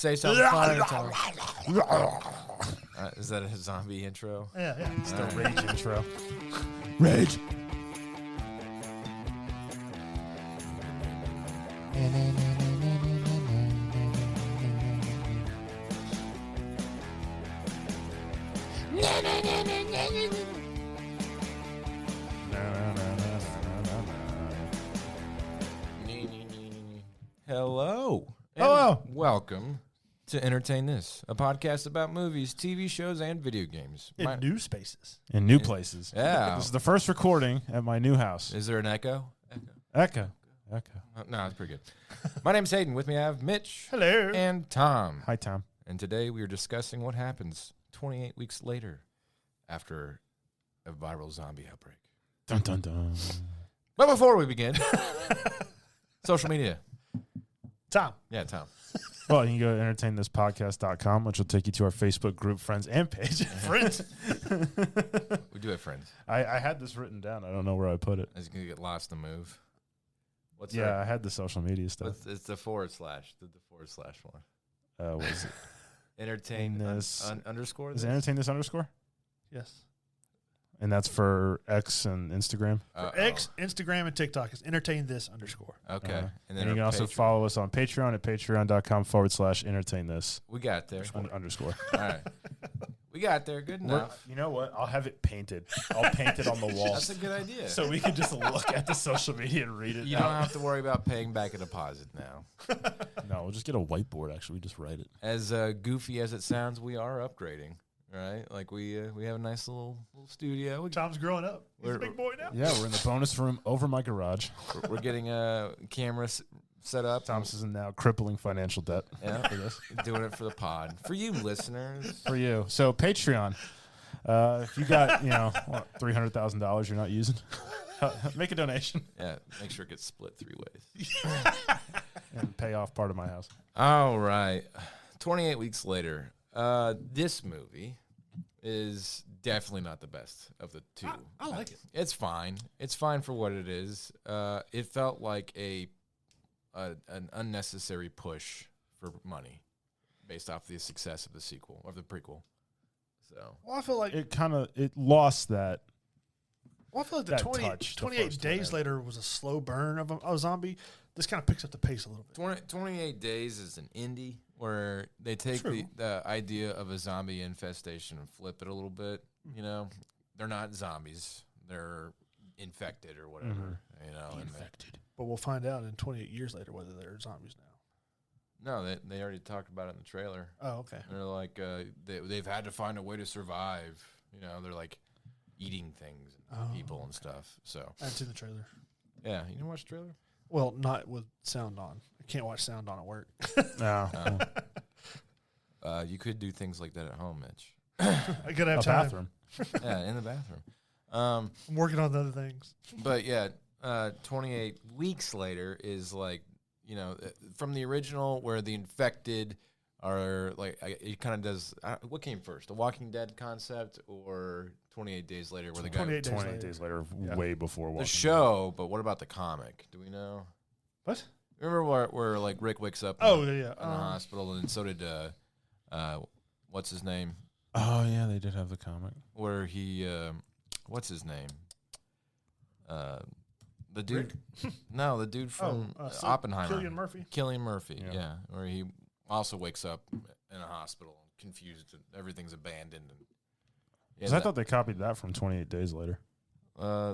Say something funny. Is that a zombie intro? Yeah. It's the rage intro. Rage. Hello. Hello. Welcome to Entertain This, a podcast about movies, TV shows, and video games. In new spaces. In new places. Yeah. This is the first recording at my new house. Is there an echo? Echo. No, it's pretty good. My name's Hayden. With me, I have Mitch. Hello. And Tom. Hi, Tom. And today we are discussing what happens 28 weeks later after a viral zombie outbreak. Dun, dun, dun. But before we begin, social media. Tom. Yeah, Tom. Well, you can go to entertainthispodcast.com, which will take you to our Facebook group, friends, and page. Friends. We do have friends. I had this written down. I don't know where I put it. Is it going to get lost in the move? What's Yeah, that? I had the social media stuff. It's the forward slash. The forward slash one. What is it? Entertain This- underscore? Is it entertain this underscore? Yes. And that's for X and Instagram. For X, Instagram, and TikTok is entertain this underscore. Okay. And you can also follow us on Patreon at patreon.com/entertain this We got there. underscore. All right. We got there. Good enough. You know what? I'll have it painted. I'll paint it on the wall. That's a good idea. So we can just look at the social media and read it. You don't have to worry about paying back a deposit now. No, we'll just get a whiteboard. Actually, we just write it. As goofy as it sounds, we are upgrading, right? Like we have a nice little studio. Tom's growing up. He's a big boy now. Yeah, we're in the bonus room over my garage. We're getting a camera set up. Thomas is in now crippling financial debt. Yeah, for this. Doing it for the pod. For you listeners. For you. So Patreon. If you got $300,000 you're not using, make a donation. Yeah, make sure it gets split 3 ways. And pay off part of my house. All right. 28 weeks later, this movie is definitely not the best of the two. I like it. It's fine. It's fine for what it is. It felt like an unnecessary push for money based off the success of the sequel, of the prequel. So, Well, I feel like It lost that. the that 28 first days one. later was a slow burn of a zombie. This kind of picks up the pace a little bit. 28 Days is an indie where they take the idea of a zombie infestation and flip it a little bit. You know, they're not zombies; they're infected or whatever. You know, infected. But we'll find out in 28 years later whether they're zombies now. No, they already talked about it in the trailer. Oh, okay. They're like they've had to find a way to survive. You know, they're like eating things and people and stuff. So That's in the trailer. yeah, you didn't watch the trailer? Well, not with sound on. I can't watch sound on at work. No. You could do things like that at home, Mitch. I could have A time. bathroom. Yeah, in the bathroom. I'm working on other things. But yeah, 28 weeks later is like, you know, from the original where the infected are like, it kind of does. What came first, the Walking Dead concept or 28 Days Later? Where the guy 28 days later, way before the Walking show. But what about the comic? Do we know? What? Remember where like Rick wakes up? Oh, in yeah. the hospital, and so did what's his name? Dead. Oh yeah, they did have the comic. Where he what's his name? The dude. No, the dude from Oppenheimer. Cillian Murphy. Yeah, where he also wakes up in a hospital, confused, and everything's abandoned. And Because I thought they copied that from 28 Days Later.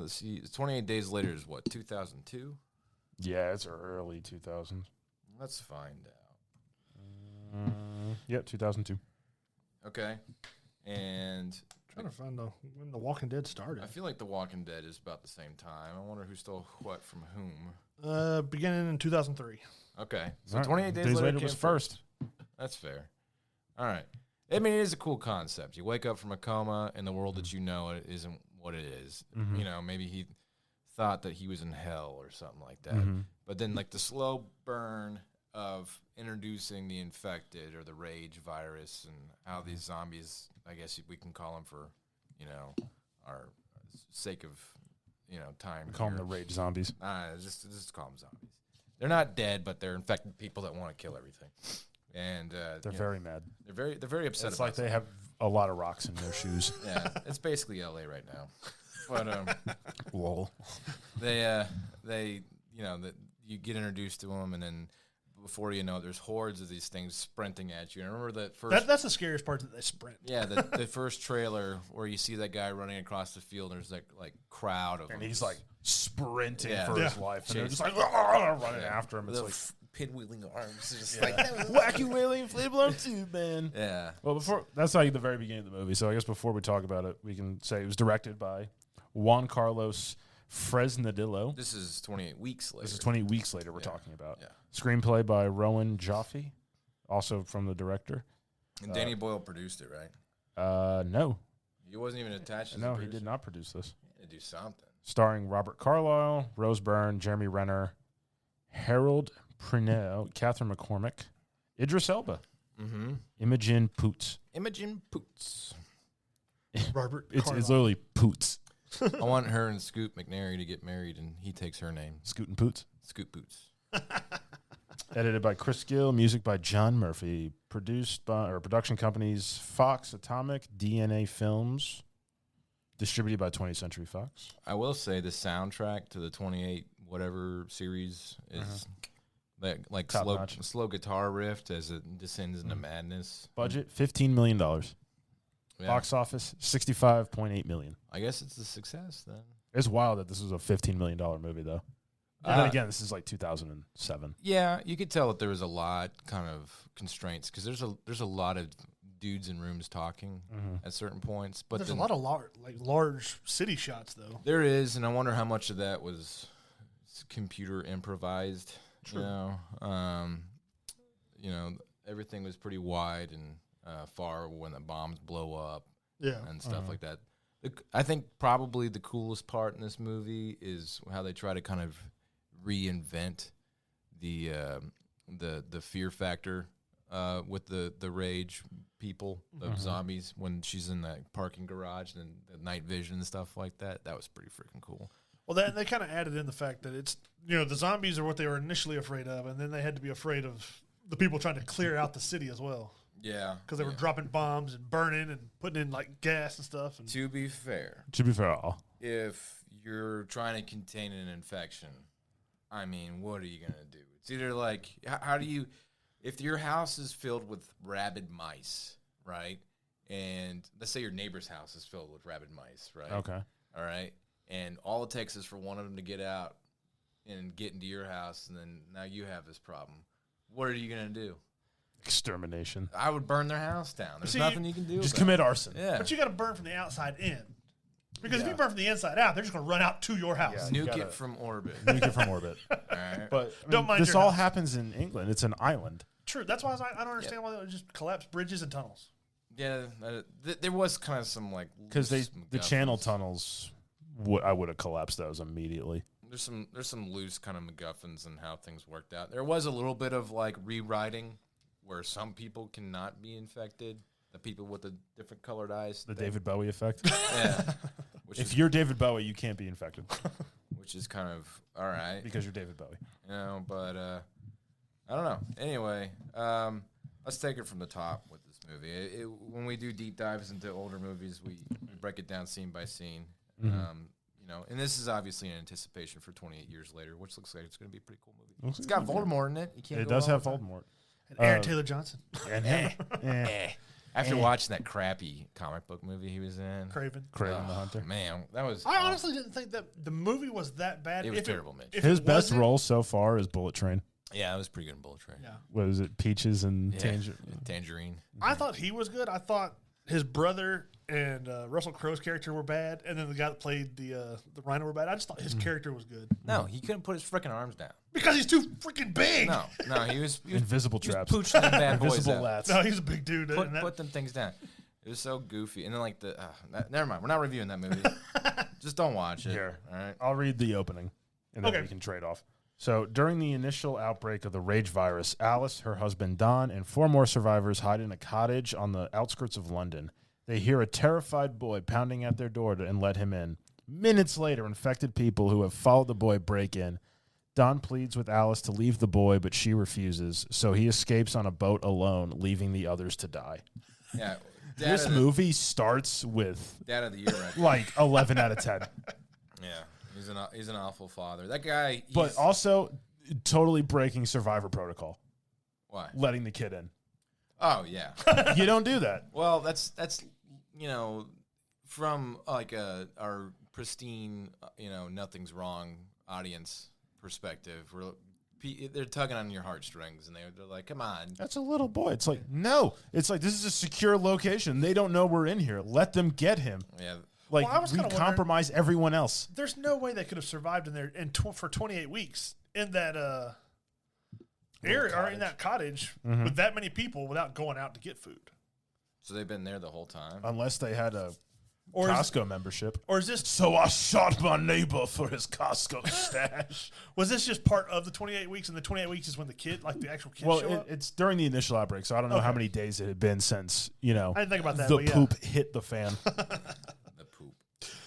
See, 28 Days Later is what, 2002? Yeah, it's early 2000s. Let's find out. Yep, 2002. Okay, and Trying to find when The Walking Dead started. I feel like The Walking Dead is about the same time. I wonder who stole what from whom. Beginning in 2003. Okay, so All right. 28 Days Later was came first. That's fair. All right. I mean, it is a cool concept. You wake up from a coma, and the world that you know it isn't what it is. Mm-hmm. You know, maybe he thought that he was in hell or something like that. Mm-hmm. But then, like, the slow burn of introducing the infected or the rage virus and how these zombies, I guess we can call them for, you know, our sake of, you know, time. Call them the rage zombies. Just call them zombies. They're not dead, but they're infected people that want to kill everything. and They're very mad. they're very upset. It's about like they have a lot of rocks in their shoes. Yeah, it's basically LA right now. But Lol. they that you get introduced to them, and then before you know it, there's hordes of these things sprinting at you. And I remember that first. That's the scariest part, that they sprint. Yeah, the first trailer where you see that guy running across the field, and there's like crowd of And them. he's like sprinting Yeah. for his Yeah. life, and they're just Chasing. like running after him. It's the like pinwheeling arms, just wacky wheeling inflatable tube, man. yeah. Well, that's like the very beginning of the movie. So I guess before we talk about it, we can say it was directed by Juan Carlos Fresnadillo. This is 28 weeks later. This is 20 weeks later we're Yeah. talking about. Yeah. Screenplay by Rowan Joffe, also from the director. And Danny Boyle produced it, right? No. He wasn't even attached to No, the he did not produce this. He had to do something. Starring Robert Carlyle, Rose Byrne, Jeremy Renner, Harold Purnell, Catherine McCormick, Idris Elba, Mm-hmm. Imogen Poots. Imogen Poots. Robert It's Carlyle. literally Poots. I want her and Scoot McNairy to get married, and he takes her name. Scootin' Poots. Scoot Poots. Edited by Chris Gill, music by John Murphy, produced by production companies Fox Atomic, DNA Films, distributed by 20th Century Fox. I will say the soundtrack to the 28 whatever series is that like Top notch. slow guitar riff as it descends into madness. Budget $15 million. Yeah. Box office $65.8 million. I guess it's a success then. It's wild that this was a $15 million movie, though. And then again, this is like 2007. Yeah, you could tell that there was a lot kind of constraints because there's a lot of dudes in rooms talking at certain points. But There's a then lot of large city shots, though. there is, and I wonder how much of that was computer improvised. True. You know, everything was pretty wide and far when the bombs blow up Yeah. and stuff like that. I think probably the coolest part in this movie is how they try to kind of reinvent the fear factor with the rage people, the zombies, when she's in that parking garage and the night vision and stuff like that. That was pretty freaking cool. Well, they kind of added in the fact that it's, the zombies are what they were initially afraid of, and then they had to be afraid of the people trying to clear out the city as well. Yeah, Because they were dropping bombs and burning and putting in, like, gas and stuff. And To be fair, if you're trying to contain an infection, I mean, what are you going to do? It's either like, how do you, if your house is filled with rabid mice, right? And let's say your neighbor's house is filled with rabid mice, right? Okay. All right. And all it takes is for one of them to get out and get into your house, and then now you have this problem. What are you going to do? Extermination. I would burn their house down. There's See, nothing you can do. Just about commit it. arson. Yeah. But you got to burn from the outside in. Because if Yeah. you burn from the inside out, they're just going to run out to your house. Yeah. You Nuke gotta- it from orbit. Nuke it from orbit. All right. But Don't mind this your all house. happens in England. It's an island. True. That's why I don't understand why they would just collapse bridges and tunnels. Yeah, there was kind of some like Because loose the channel MacGuffins. tunnels, I would have collapsed those immediately. There's some loose kind of MacGuffins and how things worked out. There was a little bit of like rewriting where some people cannot be infected. The people with the different colored eyes. The David Bowie effect. Yeah. Which If is you're David Bowie, you can't be infected which is kind of all right. because you're David Bowie. But I don't know. Anyway, let's take it from the top with this movie. When we do deep dives into older movies, we break it down scene by scene. And this is obviously in anticipation for 28 years later, which looks like it's going to be a pretty cool movie. It's got Voldemort in it. You can't It go does wrong have with that. Voldemort. And Aaron Taylor Johnson. And After watching that crappy comic book movie he was in, Craven. Craven the Hunter. man, that was. I honestly didn't think that the movie was that bad. It was If terrible, Mitch. if His it best wasn't- role so far is Bullet Train. Yeah, it was pretty good in Bullet Train. Yeah. What is it? Peaches and Yeah. Tangerine. I thought he was good. I thought his brother and Russell Crowe's character were bad, and then the guy that played the Rhino were bad. I just thought his character was good No, he couldn't put his freaking arms down. because he's too freaking big. No, he was Invisible he was traps. pooching them bad boys Invisible out. lats. No, he's a big dude. Put, and that- put them things down. It was so goofy. And then like never mind. We're not reviewing that movie. Just don't watch it. Here. All right. I'll read the opening, and then Okay. we can trade off. So, during the initial outbreak of the rage virus, Alice, her husband Don, and 4 more survivors hide in a cottage on the outskirts of London. They hear a terrified boy pounding at their door and let him in. Minutes later, infected people who have followed the boy break in. Don pleads with Alice to leave the boy, but she refuses, so he escapes on a boat alone, leaving the others to die. Yeah. This movie starts with Dad of the Year, right? like 11 out of 10. Yeah, he's an awful father. That guy. But also totally breaking Survivor protocol. Why? Letting the kid in. Oh yeah. You don't do that. Well, that's from like our pristine nothing's wrong audience perspective. They're tugging on your heartstrings, and they're like, "Come on, that's a little boy." It's like, no, it's like this is a secure location. They don't know we're in here. Let them get him. Yeah, like we compromise everyone else. There's no way they could have survived in there for 28 weeks in that area or in that cottage with that many people without going out to get food. So they've been there the whole time, unless they had a Costco membership. Or is this... So I shot my neighbor for his Costco stash. Was this just part of the 28 weeks, and the 28 weeks is when the kid, like the actual kid show up? It's during the initial outbreak, so I don't know how many days it had been since, I didn't think about that, the poop hit the fan. The poop.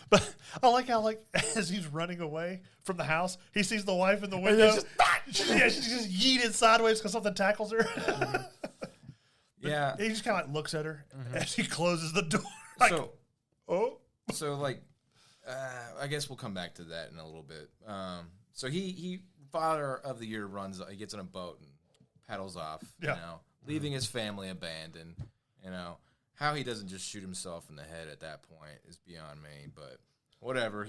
But I like how, as he's running away from the house, he sees the wife in the window. She just yeeted sideways because something tackles her. Yeah. He just kind of looks at her as he closes the door. So I guess we'll come back to that in a little bit. So he Father of the Year he gets on a boat and paddles off, leaving his family abandoned. How he doesn't just shoot himself in the head at that point is beyond me, but whatever.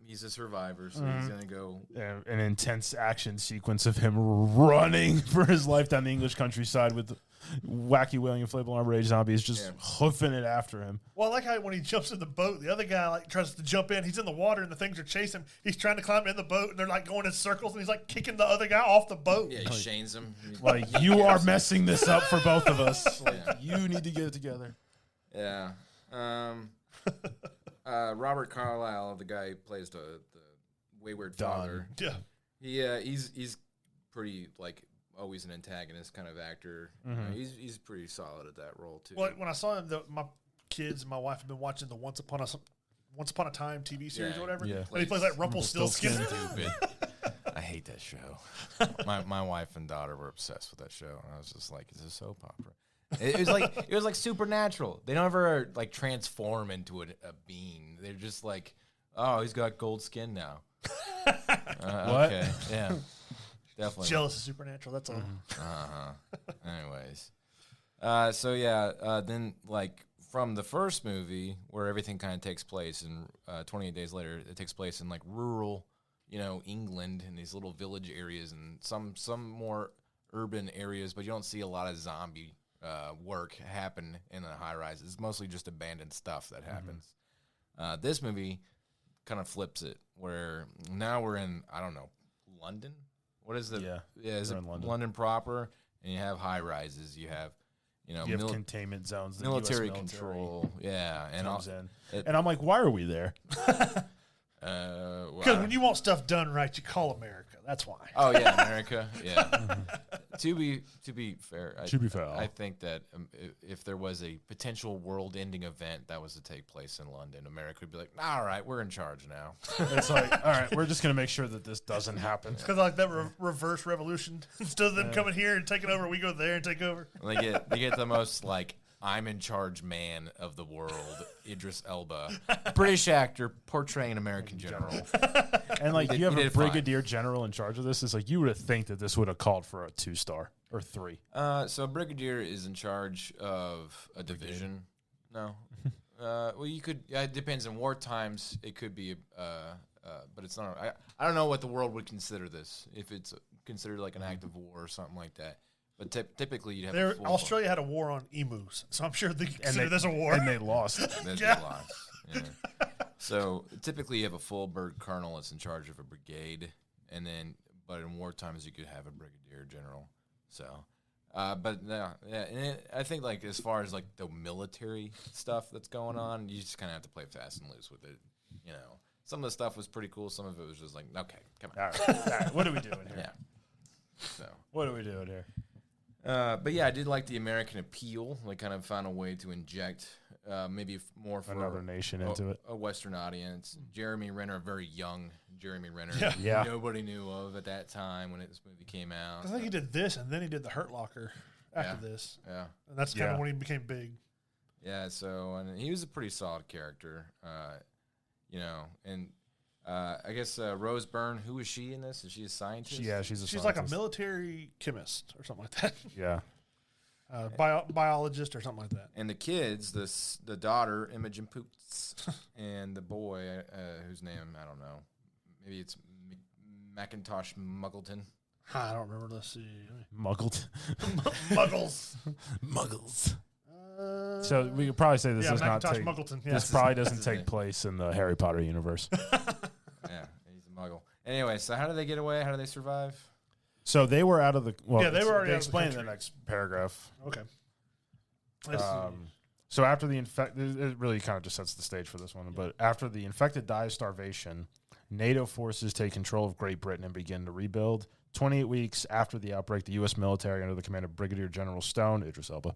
He's a survivor, so he's gonna go. Yeah, an intense action sequence of him running for his life down the English countryside with wacky wailing inflatable armored zombies just hoofing it after him. Well, I like how when he jumps in the boat, the other guy tries to jump in. He's in the water and the things are chasing him. He's trying to climb in the boat and they're going in circles and he's kicking the other guy off the boat. Yeah, he shanes him. Like, you are messing this up for both of us. You need to get it together. Yeah. Robert Carlyle, the guy who plays the wayward father. Yeah. He's pretty always an antagonist kind of actor. He's pretty solid at that role too. Well, when I saw him, my kids and my wife have been watching the Once Upon a Time TV series or whatever. Yeah. And he plays like Rumpelstiltskin. Stupid. I hate that show. My wife and daughter were obsessed with that show, and I was just like, "It's a soap opera." It was like supernatural. They don't ever transform into a being. They're just like, "Oh, he's got gold skin now." What? Okay, yeah. Definitely jealous of Supernatural. That's all. Anyways, then from the first movie where everything kind of takes place, and 28 days later, it takes place in rural, England, in these little village areas, and some more urban areas, but you don't see a lot of zombie work happen in the high rise. It's mostly just abandoned stuff that happens. This movie kind of flips it, where now we're in London. What is the is it London proper? And you have high rises. You have containment zones, the military US control. Yeah, and I'm like, why are we there? Because when you want stuff done right, you call America. That's why. Oh yeah, America. Yeah. To be fair, I think that if there was a potential world-ending event that was to take place in London, America would be like, "All right, we're in charge now." It's like, all right, we're just gonna make sure that this doesn't happen. It's because that reverse revolution. Instead of them coming here and taking over, we go there and take over. They get the most I'm in charge man of the world, Idris Elba, British actor portraying an American general. And you have a brigadier general in charge of this. It's you would have think that this would have called for a 2-star or 3. So a brigadier is in charge of a division. No. Well, you could. It depends. In war times, it could be. But it's not. I don't know what the world would consider this. If it's considered an act of war or something like that. But typically, you'd have Australia had a war on emus, so I'm sure they consider this a war. And they lost. They lost. Yeah. So typically, you have a full bird colonel that's in charge of a brigade, but in war times, you could have a brigadier general. So, and I think as far as the military stuff that's going on, you just kind of have to play fast and loose with it. Some of the stuff was pretty cool. Some of it was just okay, come on. All right. What are we doing here? Yeah. So what are we doing here? But yeah, I did like the American appeal. They kind of found a way to inject maybe more for another nation into it. A Western audience. Jeremy Renner, a very young Jeremy Renner, Yeah. nobody knew of at that time when this movie came out. I think he did this, and then he did The Hurt Locker after this. Yeah. And that's kind of when he became big. Yeah, so and he was a pretty solid character, and I guess Rose Byrne, who is she in this? Is she a scientist? She's a She's like a scientist. military chemist or something like that. Yeah. Biologist or something like that. And the kids, the daughter, Imogen Poots, and the boy, whose name, I don't know. Maybe it's Macintosh Muggleton. I don't remember. Let's see. Muggled. Muggles. Muggles. So we could probably say this does not Macintosh take. Muggleton. Yeah. This probably doesn't his take name. place in the Harry Potter universe. Yeah, he's a Muggle. Anyway, so how do they get away? How do they survive? So they were out of the. Well, Yeah, they were already They out of the explain in the country. next paragraph. Okay. Let's see. So after the it really kind of just sets the stage for this one. But after the infected die of starvation, NATO forces take control of Great Britain and begin to rebuild. 28 weeks after the outbreak, the U.S. military, under the command of Brigadier General Stone, Idris Elba,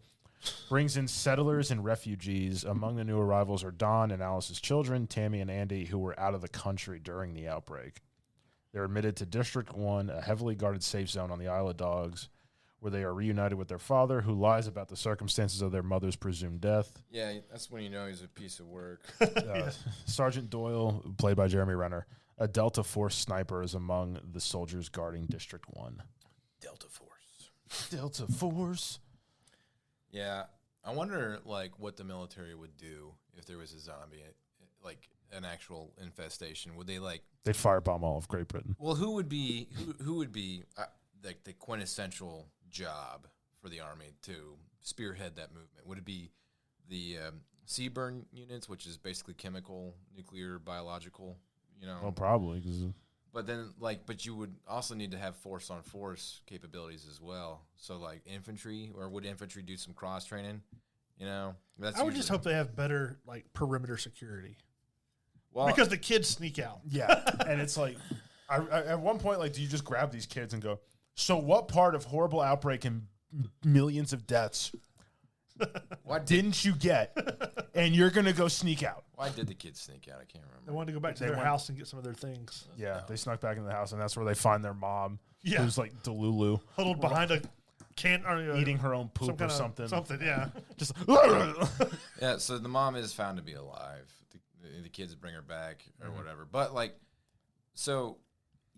brings in settlers and refugees. Among the new arrivals are Don and Alice's children, Tammy and Andy, who were out of the country during the outbreak. They're admitted to District 1, a heavily guarded safe zone on the Isle of Dogs, where they are reunited with their father, who lies about the circumstances of their mother's presumed death. Yeah, that's when you know he's a piece of work. Sergeant Doyle, played by Jeremy Renner, a Delta Force sniper, is among the soldiers guarding District 1. Delta Force. Delta Force. Yeah, I wonder what the military would do if there was a zombie, like an actual infestation. Would they They'd firebomb all of Great Britain. Well, who would be like the quintessential job for the army to spearhead that movement? Would it be the Seaburn units, which is basically chemical, nuclear, biological? Well, probably. But then, but you would also need to have force-on-force capabilities as well. So, infantry, or would infantry do some cross-training? That's I would just hope they have better perimeter security. Well, Because the kids sneak out. Yeah, and it's I at one point, do you just grab these kids and go, so what part of horrible outbreak and millions of deaths didn't you get? And you're going to go sneak out. why did the kids sneak out? I can't They remember. wanted to go back to their house and get some of their things. Yeah, they snuck back into the house, and that's where they find their mom, Yeah. who's Delulu, Huddled behind a can, or, eating her own poop or some something. Something, yeah. Just Yeah, so the mom is found to be alive. The kids bring her back or whatever. But so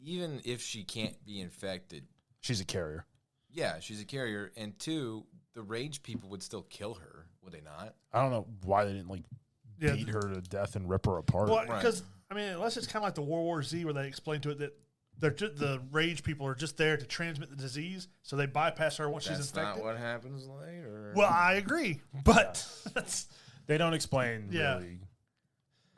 even if she can't be infected, she's a carrier. yeah, she's a carrier. And two, the rage people would still kill her, would they not? I don't know why they didn't Yeah. beat her to death and rip her apart. Well, because, unless it's kind of like the World War Z where they explain to it that the rage people are just there to transmit the disease, so they bypass her once she's That's infected. not what happens later. Well, I agree, but that's, They don't explain Yeah. really.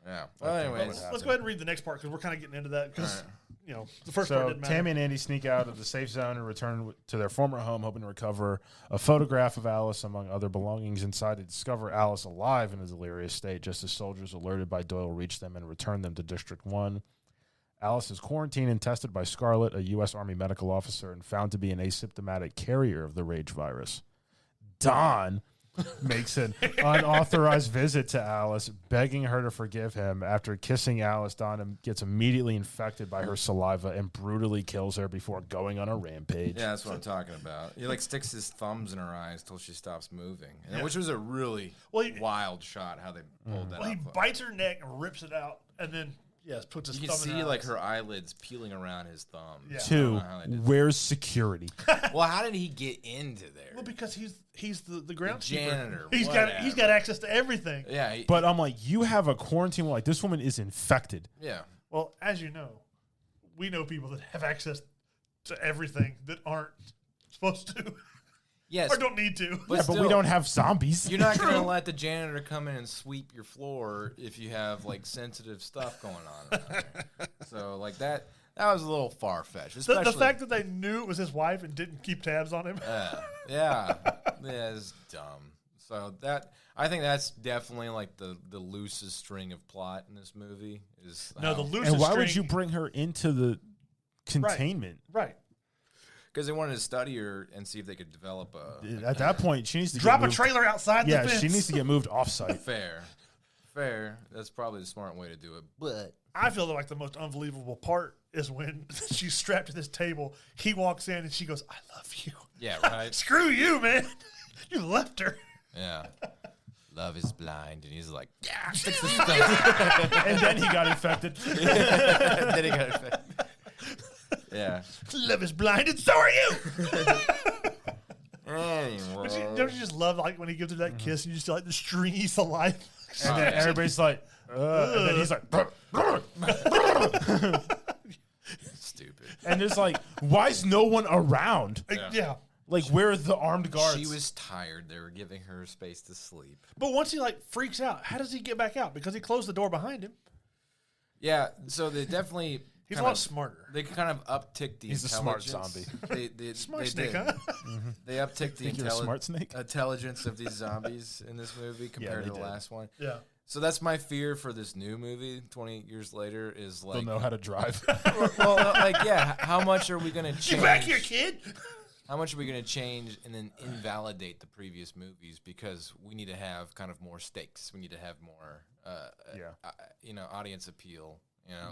Yeah. Well, think anyways, that let's go ahead and read the next part because we're kind of getting into that because, the first part So didn't matter. Tammy and Andy sneak out of the safe zone and return to their former home, hoping to recover a photograph of Alice among other belongings. Inside, they discover Alice alive in a delirious state, just as soldiers alerted by Doyle reach them and return them to District 1. Alice is quarantined and tested by Scarlett, a U.S. Army medical officer, and found to be an asymptomatic carrier of the rage virus. Don makes an unauthorized visit to Alice, begging her to forgive him. After kissing Alice, Don gets immediately infected by her saliva and brutally kills her before going on a rampage. yeah, that's what I'm talking about. He sticks his thumbs in her eyes till she stops moving, which was a really wild shot. How they pulled that. Well, he off. bites her neck and rips it out, and then puts his You thumb can in see her eyes. her eyelids peeling around his thumb. Yeah. I don't 2, know how they did where's security? that. Well, how did he get into there? Well, because he's the groundskeeper. janitor, He's whatever. got access to everything. Yeah, But I'm you have a quarantine where this woman is infected. yeah. Well, as you know, we know people that have access to everything that aren't supposed to Yes, or don't need to. but, But we still, don't have zombies. You're not going to let the janitor come in and sweep your floor if you have sensitive stuff going on. Around there. So that was a little far fetched. The fact that they knew it was his wife and didn't keep tabs on him. yeah, it's dumb. So I think that's definitely the loosest string of plot in this movie. Is No, the loosest And why string, would you bring her into the containment? right? because they wanted to study her and see if they could develop a. At that point, she needs to Drop get a moved. trailer outside Yeah, the fence. she needs to get moved off-site. Fair. That's probably the smart way to do it. But I feel like the most unbelievable part is when she's strapped to this table. He walks in and she goes, "I love you." yeah, right. Screw you, man. You left her. Yeah. Love is blind, and he's like, yeah, fix this stuff. And then he got infected. Then he got infected. Yeah. Love is blind, and so are you. Anyway. Don't you just love like when he gives her that kiss and you just see like the stringy saliva? And then everybody's like, and then he's like, Stupid. and it's like, why is no one around? Yeah. Like, where are the armed guards? She was tired. They were giving her space to sleep. But once he like freaks out, how does he get back out? Because he closed the door behind him. Yeah, so they definitely... He's a lot smarter. They kind of upticked the He's a smart intelligence. zombie. They Smart they snake, did. huh? They upticked the Think you're a smart snake? intelligence of these zombies in this movie compared they to the did. last one. Yeah. So that's my fear for this new movie, 28 years later, is They'll like... know how to drive. well, like, yeah, how much are we going to change? Get back here, kid. How much are we going to change and then invalidate the previous movies because we need to have kind of more stakes. We need to have more, audience appeal.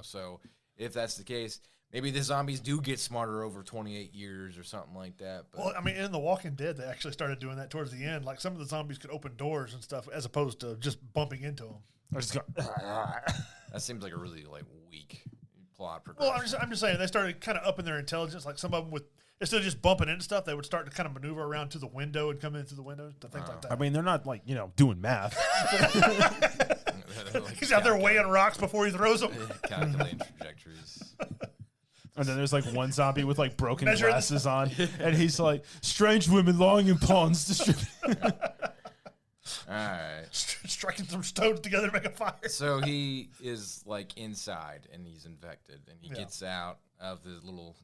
So if that's the case, maybe the zombies do get smarter over 28 years or something like that. But Well, I mean, in The Walking Dead, they actually started doing that towards the end. Like some of the zombies could open doors and stuff, as opposed to just bumping into them. I just go, that seems like a really weak plot progression. Well, I'm just saying they started kind of upping their intelligence. Like some of them instead of just bumping into stuff, they would start to kind of maneuver around to the window and come in through the window, things like that. I mean, they're not doing math. He's out there weighing rocks before he throws them. Calculating trajectories. And then there's one zombie with broken Measuring glasses on, and he's like, "Strange women lying in ponds." All right. Striking some stones together to make a fire. So he is inside and he's infected and he gets out of the little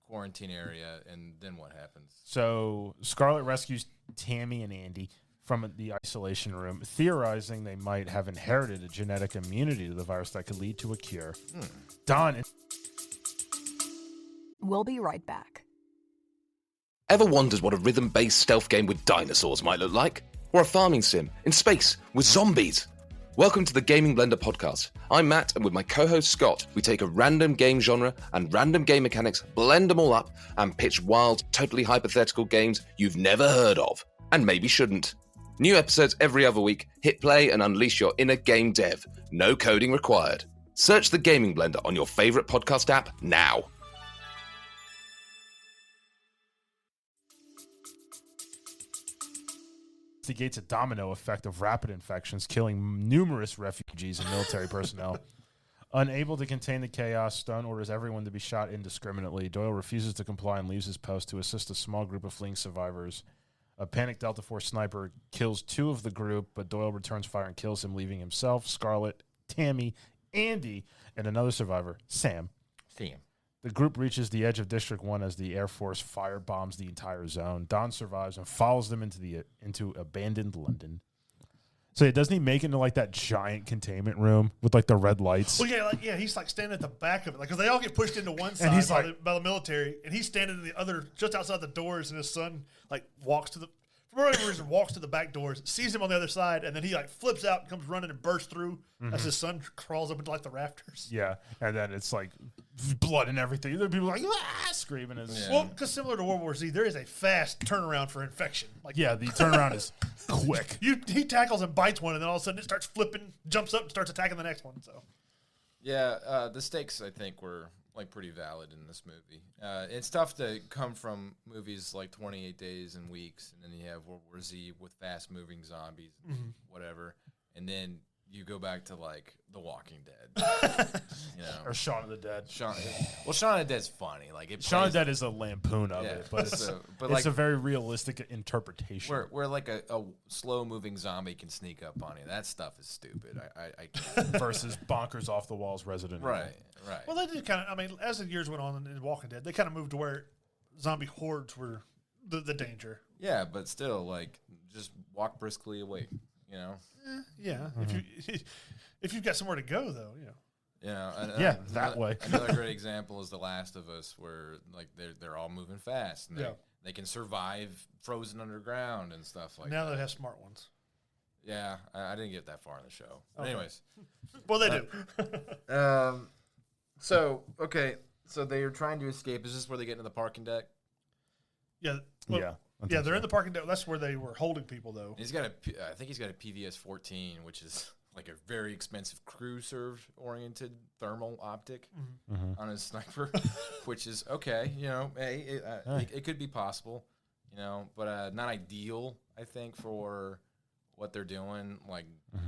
quarantine area, and then what happens? So Scarlett rescues Tammy and Andy from the isolation room, theorizing they might have inherited a genetic immunity to the virus that could lead to a cure. Don. We'll be right back. Ever wondered what a rhythm-based stealth game with dinosaurs might look like? Or a farming sim in space with zombies? Welcome to the Gaming Blender podcast. I'm Matt, and with my co-host Scott, we take a random game genre and random game mechanics, blend them all up, and pitch wild, totally hypothetical games you've never heard of, and maybe shouldn't. New episodes every other week. Hit play and unleash your inner game dev. No coding required. Search the Gaming Blender on your favorite podcast app now. Instigates a domino effect of rapid infections, killing numerous refugees and military personnel. Unable to contain the chaos, Stone orders everyone to be shot indiscriminately. Doyle refuses to comply and leaves his post to assist a small group of fleeing survivors. A panicked Delta Force sniper kills two of the group, but Doyle returns fire and kills him, leaving himself, Scarlett, Tammy, Andy, and another survivor, Sam. The group reaches the edge of District 1 as the Air Force firebombs the entire zone. Don survives and follows them into abandoned London. So doesn't he make it into that giant containment room with the red lights? Well, he's standing at the back of it, because they all get pushed into one side And he's by the military, and he's standing in the other, just outside the doors, and his son walks to the, for whatever reason, walks to the back doors, sees him on the other side, and then he flips out and comes running and bursts through as his son crawls up into the rafters. Yeah, and then it's blood and everything. There are people screaming. Well, because similar to World War Z, there is a fast turnaround for infection. The turnaround is quick. He tackles and bites one, and then all of a sudden it starts flipping, jumps up, and starts attacking the next one. So, yeah, the stakes I think were pretty valid in this movie. It's tough to come from movies like 28 Days and Weeks, and then you have World War Z with fast-moving zombies, and whatever, and then you go back to The Walking Dead, or Shaun of the Dead. Shaun of the Dead's funny. Shaun of the Dead is a lampoon of it, but it's a very realistic interpretation. Where a slow-moving zombie can sneak up on you. That stuff is stupid. I can't. Versus bonkers off the walls Resident Evil. Right. well, they did kind of. I mean, as the years went on in Walking Dead, they kind of moved to where zombie hordes were the danger. Yeah, but still, just walk briskly away. Yeah, if you've got somewhere to go, though, You know, that way. Another great example is The Last of Us, where like they're all moving fast and they can survive frozen underground and stuff like that. Now they have smart ones. Yeah, I didn't get that far in the show. But anyways, well, they do. So they're trying to escape. Is this where they get into the parking deck? Yeah. Yeah. They're in the parking deck. That's where they were holding people, though. I think he's got a PVS-14, which is like a very expensive crew-served-oriented thermal optic on his sniper, which is okay. You know, hey, it could be possible, you know, but not ideal, I think, for what they're doing, like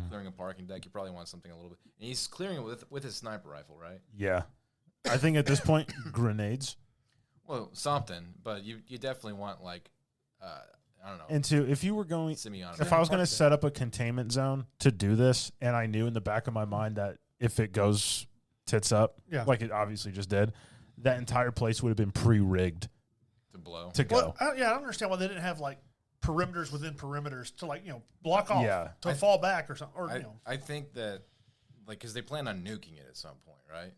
clearing a parking deck. You probably want something a little bit. And he's clearing it with his sniper rifle, right? Yeah. I think at this point, grenades. Well, something, but you definitely want, like, I don't know. And if you were going, Semi-automatic. if I was going to set up a containment zone to do this, and I knew in the back of my mind that if it goes tits up, like it obviously just did, that entire place would have been pre-rigged to blow. To go. I don't understand why they didn't have, like, perimeters within perimeters to, like, you know, block off to fall back or something. Or, you know. I think that, like, because they plan on nuking it at some point, right?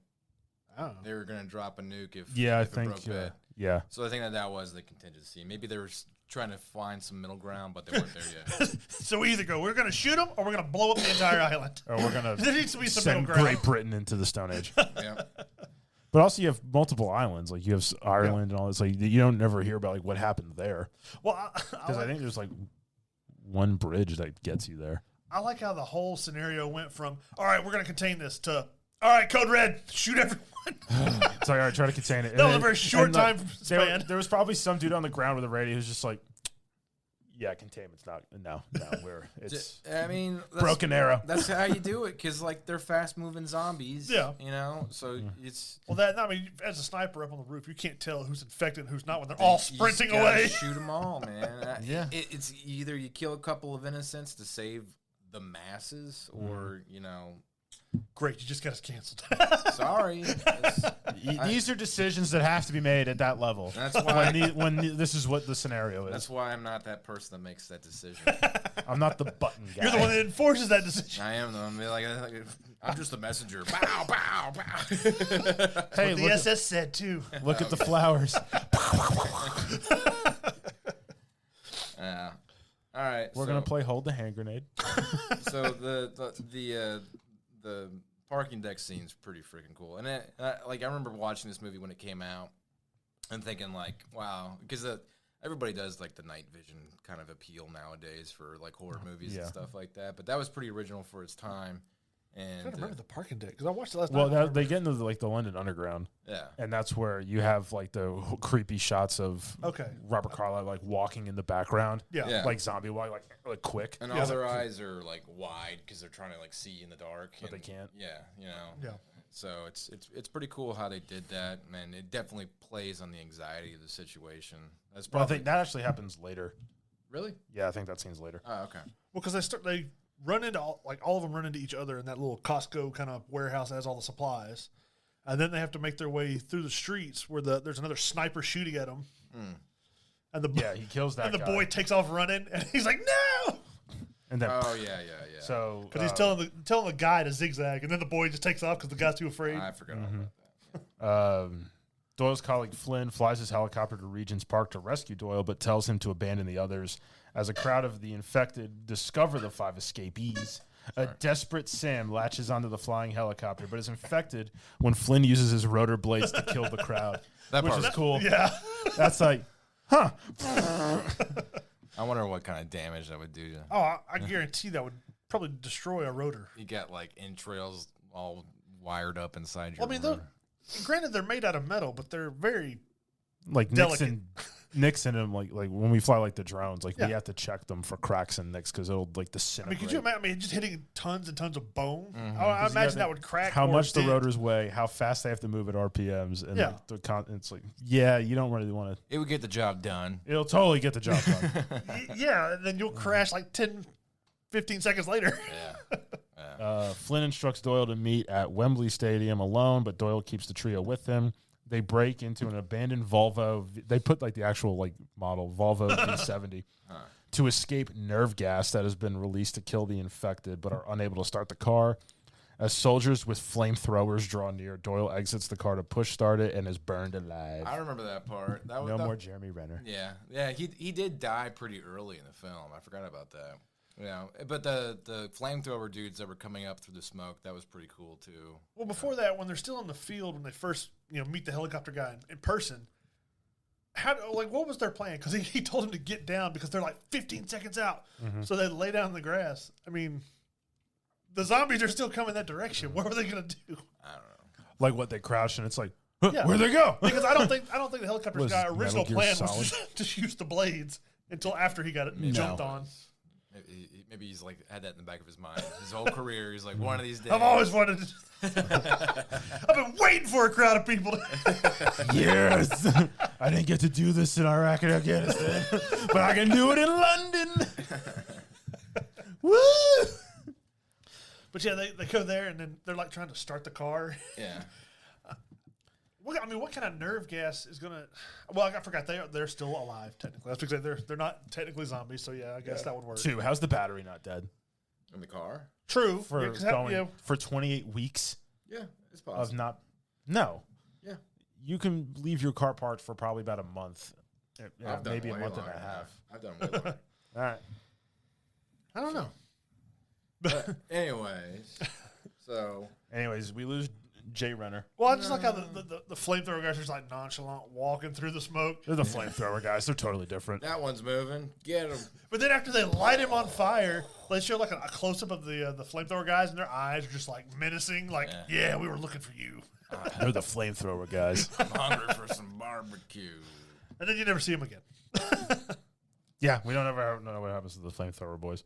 I don't know. They were going to drop a nuke if I it think broke bad. Yeah. So I think that was the contingency. Maybe they were trying to find some middle ground, but they weren't there yet. So we either go, we're going to shoot them, or we're going to blow up the entire island. Or we're going There needs to be some send middle ground. Great Britain into the Stone Age. Yeah. But also you have multiple islands. Like you have Ireland and all this. Like you don't never hear about like what happened there. Well, Because I think there's like one bridge that gets you there. I like how the whole scenario went from, all right, we're going to contain this, to, all right, code red, shoot everyone. It's like, all right, try to contain it. That was a very short time span. There was probably some dude on the ground with a radio who's just like, yeah, containment's not. No, it's. I mean, broken arrow. That's how you do it, because like they're fast-moving zombies. Yeah, you know, so it's. Well, as a sniper up on the roof, you can't tell who's infected and who's not when they're all sprinting away. Shoot them all, man. Yeah, it's either you kill a couple of innocents to save the masses, or you know. Great, you just got us canceled. Sorry. These are decisions that have to be made at that level. That's why when this is what the scenario is. That's why I'm not that person that makes that decision. I'm not the button guy. You're the one that enforces that decision. I am, though. I'm just the messenger. Bow, bow, bow. Hey, the SS said too. Look at the flowers. Yeah. All right. We're gonna play hold the hand grenade. So the parking deck scene's pretty freaking cool, and I remember watching this movie when it came out and thinking like, wow, because everybody does like the night vision kind of appeal nowadays for like horror movies and stuff like that. But that was pretty original for its time. And I don't remember the parking deck because I watched it last night. Well, they get into like the London Underground, and that's where you have like the creepy shots of Robert Carlyle like walking in the background, like zombie walk, like quick, and all their eyes are like wide because they're trying to like see in the dark, but they can't. So it's pretty cool how they did that, and it definitely plays on the anxiety of the situation. That's probably. I think that actually happens later. Really? Yeah, I think that scene's later. Oh, okay. Well, because they run into all of them run into each other in that little Costco kind of warehouse that has all the supplies, and then they have to make their way through the streets where there's another sniper shooting at them, and he kills that. And the boy takes off running, and he's like, "No!" And then yeah. So because he's telling the guy to zigzag, and then the boy just takes off because the guy's too afraid. I forgot about that. Doyle's colleague Flynn flies his helicopter to Regent's Park to rescue Doyle, but tells him to abandon the others. As a crowd of the infected discover the 5 escapees, a desperate Sam latches onto the flying helicopter, but is infected when Flynn uses his rotor blades to kill the crowd, which is cool. Yeah. That's like, huh. I wonder what kind of damage that would do to. Oh, I guarantee that would probably destroy a rotor. You got like entrails all wired up inside your rotor. Granted, they're made out of metal, but they're very like delicate. Nicks in them, like when we fly like the drones, like we have to check them for cracks and nicks because it'll like disintegrate. Could you imagine? Just hitting tons and tons of bone. I imagine that would crack. How much the rotors weigh, how fast they have to move at RPMs, and it's like, you don't really want to. It would get the job done. It'll totally get the job done. And then you'll crash like 10, 15 seconds later. Flynn instructs Doyle to meet at Wembley Stadium alone, but Doyle keeps the trio with him. They break into an abandoned Volvo. They put like the actual like model Volvo V70 to escape nerve gas that has been released to kill the infected, but are unable to start the car. As soldiers with flamethrowers draw near, Doyle exits the car to push start it and is burned alive. I remember that part. No more Jeremy Renner. Yeah. He did die pretty early in the film. I forgot about that. Yeah, but the flamethrower dudes that were coming up through the smoke, that was pretty cool too. Well, before that, when they're still in the field, when they first meet the helicopter guy in person, what was their plan? Because he told him to get down because they're like 15 seconds out, so they lay down in the grass. I mean, the zombies are still coming that direction. What were they going to do? I don't know. Like what, they crouched and it's like, where'd they go? Because I don't think the helicopter Was guy original Metal Gear plan Solid? was to use the blades until after he got it jumped on. Maybe he's like had that in the back of his mind. His whole career, he's like, one of these days. I've always wanted to. I've been waiting for a crowd of people. Yes. I didn't get to do this in Iraq and Afghanistan, but I can do it in London. Woo! But yeah, they go there and then they're like trying to start the car. Yeah. What kind of nerve gas is gonna? Well, I forgot they're still alive technically. That's because they're not technically zombies. So yeah, I guess that would work. 2, how's the battery not dead? In the car? True. For for 28 weeks Yeah, it's of possible. not. No. Yeah. You can leave your car parked for probably about a month. I've done Maybe a way month and longer a than half. that. I've done way longer. All right. I don't know. But anyways, so Anyways, we lose Jay Renner. Well, I just like how the flamethrower guys are just like nonchalant walking through the smoke. They're the flamethrower guys. They're totally different. that one's moving. Get him. But then after they light him on fire, they show like a close up of the flamethrower guys, and their eyes are just like menacing. Like, yeah, we were looking for you. They're the flamethrower guys. I'm hungry for some barbecue. And then you never see them again. Yeah, we don't ever know what happens to the flamethrower boys.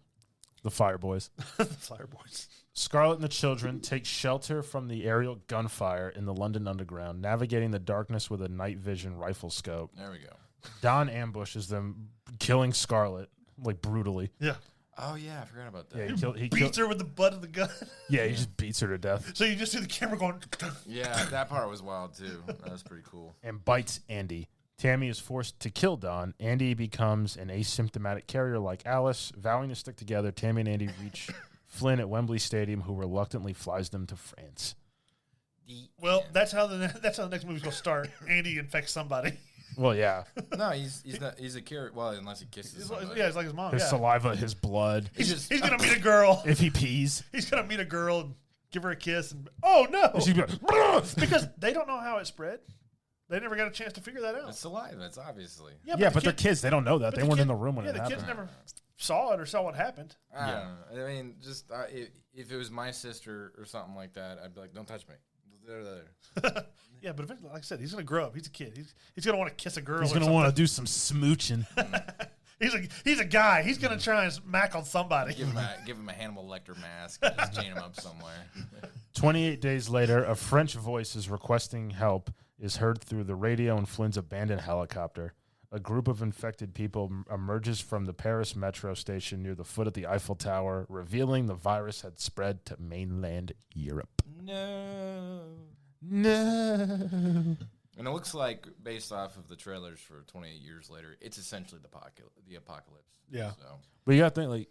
The fire boys. The fire boys. Scarlet and the children take shelter from the aerial gunfire in the London Underground, navigating the darkness with a night vision rifle scope. There we go. Don ambushes them, killing Scarlet, like, brutally. Yeah. Oh yeah, I forgot about that. Yeah, he Beats her with the butt of the gun. Yeah, he just beats her to death. So you just see the camera going. Yeah, that part was wild too. That was pretty cool. And bites Andy. Tammy is forced to kill Don. Andy becomes an asymptomatic carrier like Alice. Vowing to stick together, Tammy and Andy reach Flynn at Wembley Stadium, who reluctantly flies them to France. Well, that's how the next movie's gonna start. Andy infects somebody. Well, yeah. No, he's a carrot. Well, unless he kisses somebody. Yeah, it's like his mom. His saliva, his blood. He's gonna meet a girl. If he pees. He's gonna meet a girl and give her a kiss. And oh no, She'd be like, because they don't know how it spread. They never got a chance to figure that out. It's saliva. It's obviously. yeah, but they're kids. They don't know that. but They weren't in the room when it the happened. kids never saw it or saw what happened. I don't know. I mean, just if it was my sister or something like that, I'd be like, "Don't touch me." There. Yeah, but eventually, like I said, he's gonna grow up. He's a kid. He's gonna want to kiss a girl. He's going to want to do some smooching. He's a guy. He's gonna try and smack on somebody. Give him a Hannibal Lecter mask. And just chain him up somewhere. 28 days later, a French voice is requesting help is heard through the radio in Flynn's abandoned helicopter. A group of infected people emerges from the Paris metro station near the foot of the Eiffel Tower, revealing the virus had spread to mainland Europe. No. No. And it looks like, based off of the trailers for 28 years later, it's essentially the apocalypse. Yeah. So. But you got to think, like,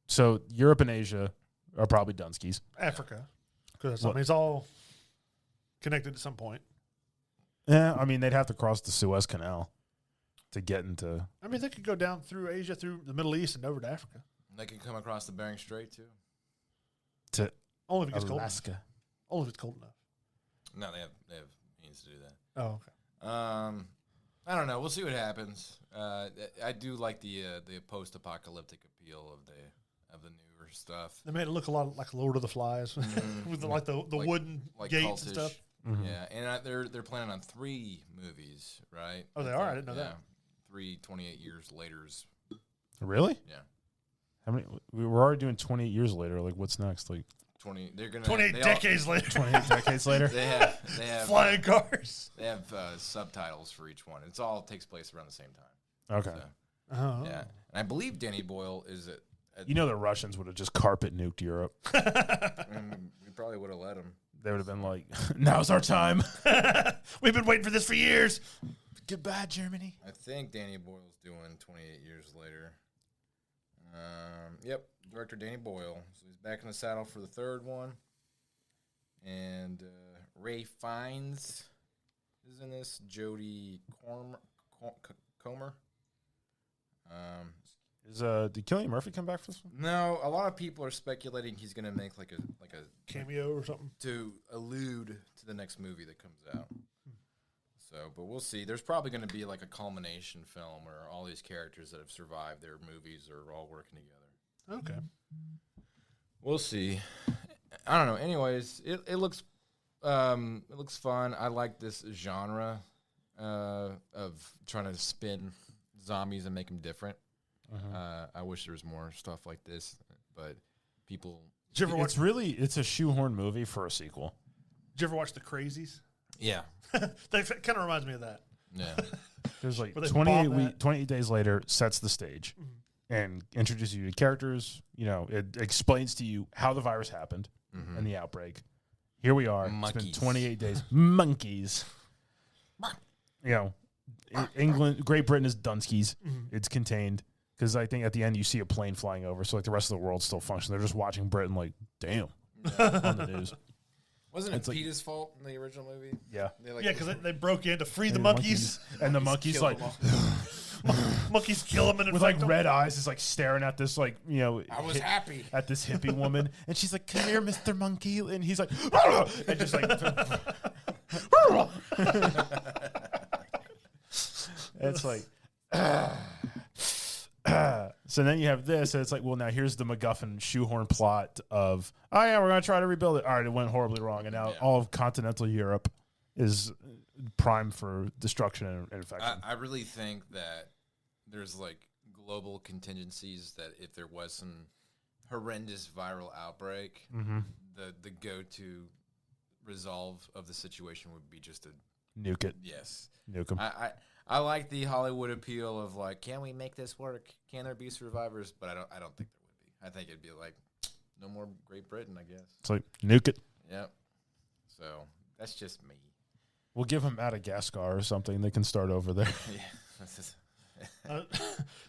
so Europe and Asia are probably Dunskies. Africa, because it's all connected at some point. Yeah, I mean, they'd have to cross the Suez Canal to get into... I mean, they could go down through Asia, through the Middle East, and over to Africa. They can come across the Bering Strait, too. To Only if it gets cold enough. Alaska. Only if it's cold enough. No, they have means to do that. Oh, okay. I don't know. We'll see what happens. I do like the post-apocalyptic appeal of the newer stuff. They made it look a lot like Lord of the Flies, with the wooden gates cultish. and stuff. Mm-hmm. Yeah, and they're planning on 3 movies, right? Oh, they are? I didn't know that. 3 28 years laters. Really? Yeah. How many? We're already doing 28 years later. Like, what's next? Like 20. They're gonna 28 decades later. 28 decades later? They have Flying cars. They have subtitles for each one. It's all takes place around the same time. Okay. So, Oh. yeah, and I believe Danny Boyle is at You know the Russians would have just carpet nuked Europe. we probably would have let him. They would have been like, now's our time. We've been waiting for this for years. Goodbye, Germany. I think Danny Boyle's doing 28 years later. Yep, director Danny Boyle. So he's back in the saddle for the third one. And Ray Fiennes is in this. Jodie Comer. Did Cillian Murphy come back for this one? No, a lot of people are speculating he's going to make like a Cameo or something to allude to the next movie that comes out. So, but we'll see. There's probably going to be like a culmination film where all these characters that have survived their movies are all working together. Okay. We'll see. I don't know. Anyways, it looks fun. I like this genre of trying to spin zombies and make them different. I wish there was more stuff like this, but people. Did you ever watch? It's a shoehorn movie for a sequel. Did you ever watch The Crazies? Yeah. That kind of reminds me of that. Yeah. There's like Where they 28 days later sets the stage and introduces you to characters. You know, it explains to you how the virus happened and the outbreak. Here we are. Monkeys. It's been 28 days. Monkeys. You know, England, Great Britain is Dunskies. It's contained. Because I think at the end you see a plane flying over, so like the rest of the world still functions. They're just watching Britain like, damn, on the news. Wasn't it like, Peter's fault in the original movie? Yeah. Yeah, because they broke in to free the monkeys. And the monkeys like, Monkeys kill them and with like red eyes, is like staring at this like, you know. I was happy. At this hippie woman. And she's like, come here, Mr. Monkey. And he's like, and just like. It's like. So then you have this, and it's like, well, now here's the MacGuffin shoehorn plot of, oh yeah, we're going to try to rebuild it. All right, it went horribly wrong, and now all of continental Europe is prime for destruction and infection. I really think that there's like global contingencies that if there was some horrendous viral outbreak, the go-to resolve of the situation would be just to nuke it. Yes. Nuke them. I like the Hollywood appeal of like, can we make this work? Can there be survivors? But I don't think there would be. I think it'd be like, no more Great Britain, I guess. It's like, nuke it. Yep. So that's just me. We'll give them Madagascar or something. They can start over there. Yeah.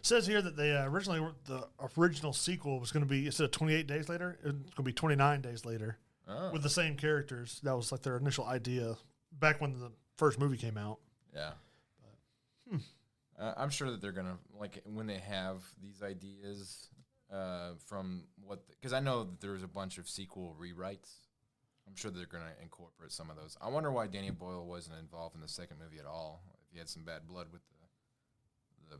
Says here that they the original sequel was going to be, instead of 28 days later, it's going to be 29 days later with the same characters. That was like their initial idea back when the first movie came out. Yeah. I'm sure that they're going to, like, when they have these ideas from what, because I know that there's a bunch of sequel rewrites. I'm sure they're going to incorporate some of those. I wonder why Danny Boyle wasn't involved in the second movie at all, if he had some bad blood with the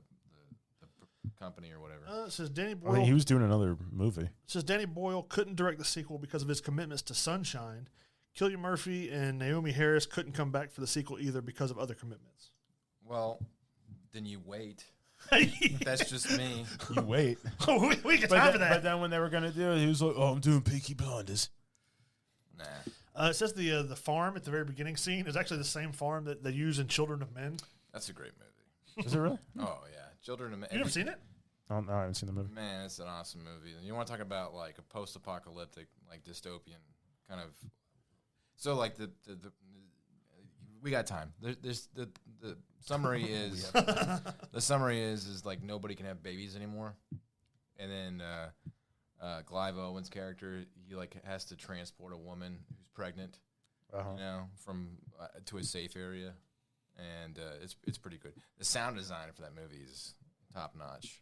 company or whatever. It says Danny Boyle. I mean, he was doing another movie. It says Danny Boyle couldn't direct the sequel because of his commitments to Sunshine. Cillian Murphy and Naomi Harris couldn't come back for the sequel either because of other commitments. Well, then you wait. That's just me. You wait. we get time for that. But then when they were going to do it, he was like, oh, I'm doing Peaky Blinders. Nah. It says the farm at the very beginning scene is actually the same farm that they use in Children of Men. That's a great movie. Is it really? Oh, yeah. Children of Men. You never seen it? Oh, no, I haven't seen the movie. Man, it's an awesome movie. You want to talk about like a post-apocalyptic, like dystopian kind of. So like the we got time. There's the summary is the summary is like nobody can have babies anymore, and then Clive Owen's character, he like has to transport a woman who's pregnant, you know, from to a safe area, and it's pretty good. The sound design for that movie is top notch.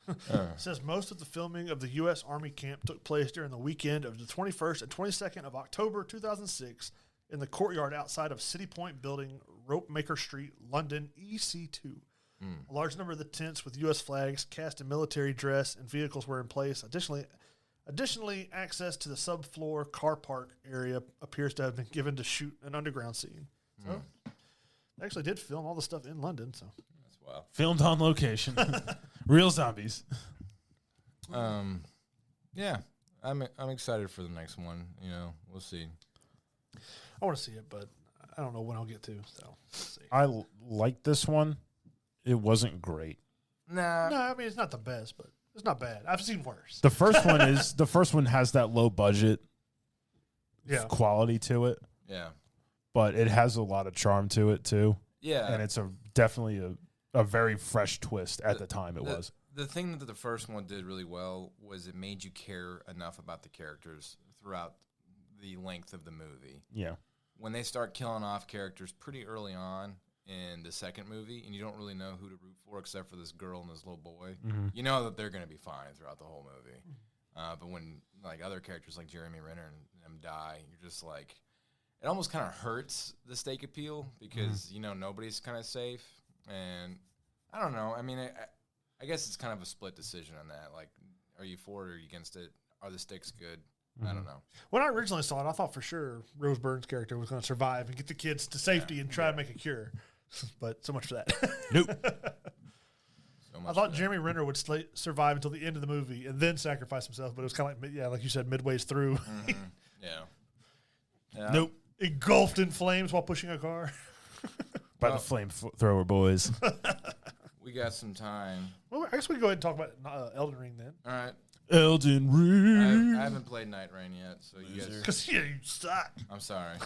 It says most of the filming of the U.S. Army camp took place during the weekend of the 21st and 22nd of October 2006 in the courtyard outside of City Point Building, Ropemaker Street, London, EC2. A large number of the tents with U.S. flags cast in military dress and vehicles were in place. Additionally, access to the subfloor car park area appears to have been given to shoot an underground scene. So they actually did film all the stuff in London. So That's wild. Filmed on location. Real zombies. Yeah, I'm excited for the next one. You know, we'll see. I want to see it, but I don't know when I'll get to. So let's see. I like this one. It wasn't great. Nah. No, I mean it's not the best, but it's not bad. I've seen worse. The first one has that low budget quality to it, Yeah. but it has a lot of charm to it too. Yeah. And it's definitely a very fresh twist at the time it was. the thing that the first one did really well was it made you care enough about the characters throughout the length of the movie. Yeah. When they start killing off characters pretty early on in the second movie, and you don't really know who to root for except for this girl and this little boy, you know that they're going to be fine throughout the whole movie. But when like other characters like Jeremy Renner and them die, you're just like, it almost kind of hurts the stake appeal because you know nobody's kind of safe. And I don't know. I mean, I guess it's kind of a split decision on that. Like, are you for it or are you against it? Are the stakes good? I don't know. When I originally saw it, I thought for sure Rose Byrne's character was going to survive and get the kids to safety and try to make a cure. But so much for that. Nope. I thought Jeremy Renner would survive until the end of the movie and then sacrifice himself, but it was kind of like, like you said, midways through. Yeah. Nope. Engulfed in flames while pushing a car. By the flamethrower boys. We got some time. Well, I guess we can go ahead and talk about Elden Ring then. All right. Elden Ring. I haven't played Night Rain yet, so you guys. Because you suck. I'm sorry.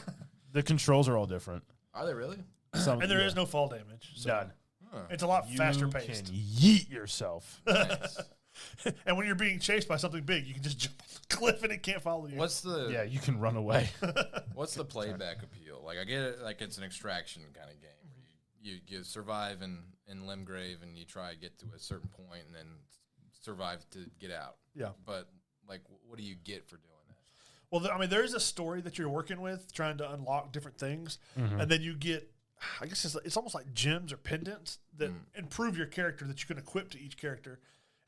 The controls are all different. Are they really? And there is no fall damage. So None. It's a lot faster paced. You can yeet yourself. Nice. And when you're being chased by something big, you can just jump off the cliff and it can't follow you. Yeah, you can run away. What's the playback appeal? Like I get it, like it's an extraction kind of game where you survive in Limgrave and you try to get to a certain point and then survive to get out. Yeah. But like, what do you get for doing that? Well, I mean, there's a story that you're working with, trying to unlock different things, and then you get, I guess it's almost like gems or pendants that improve your character that you can equip to each character.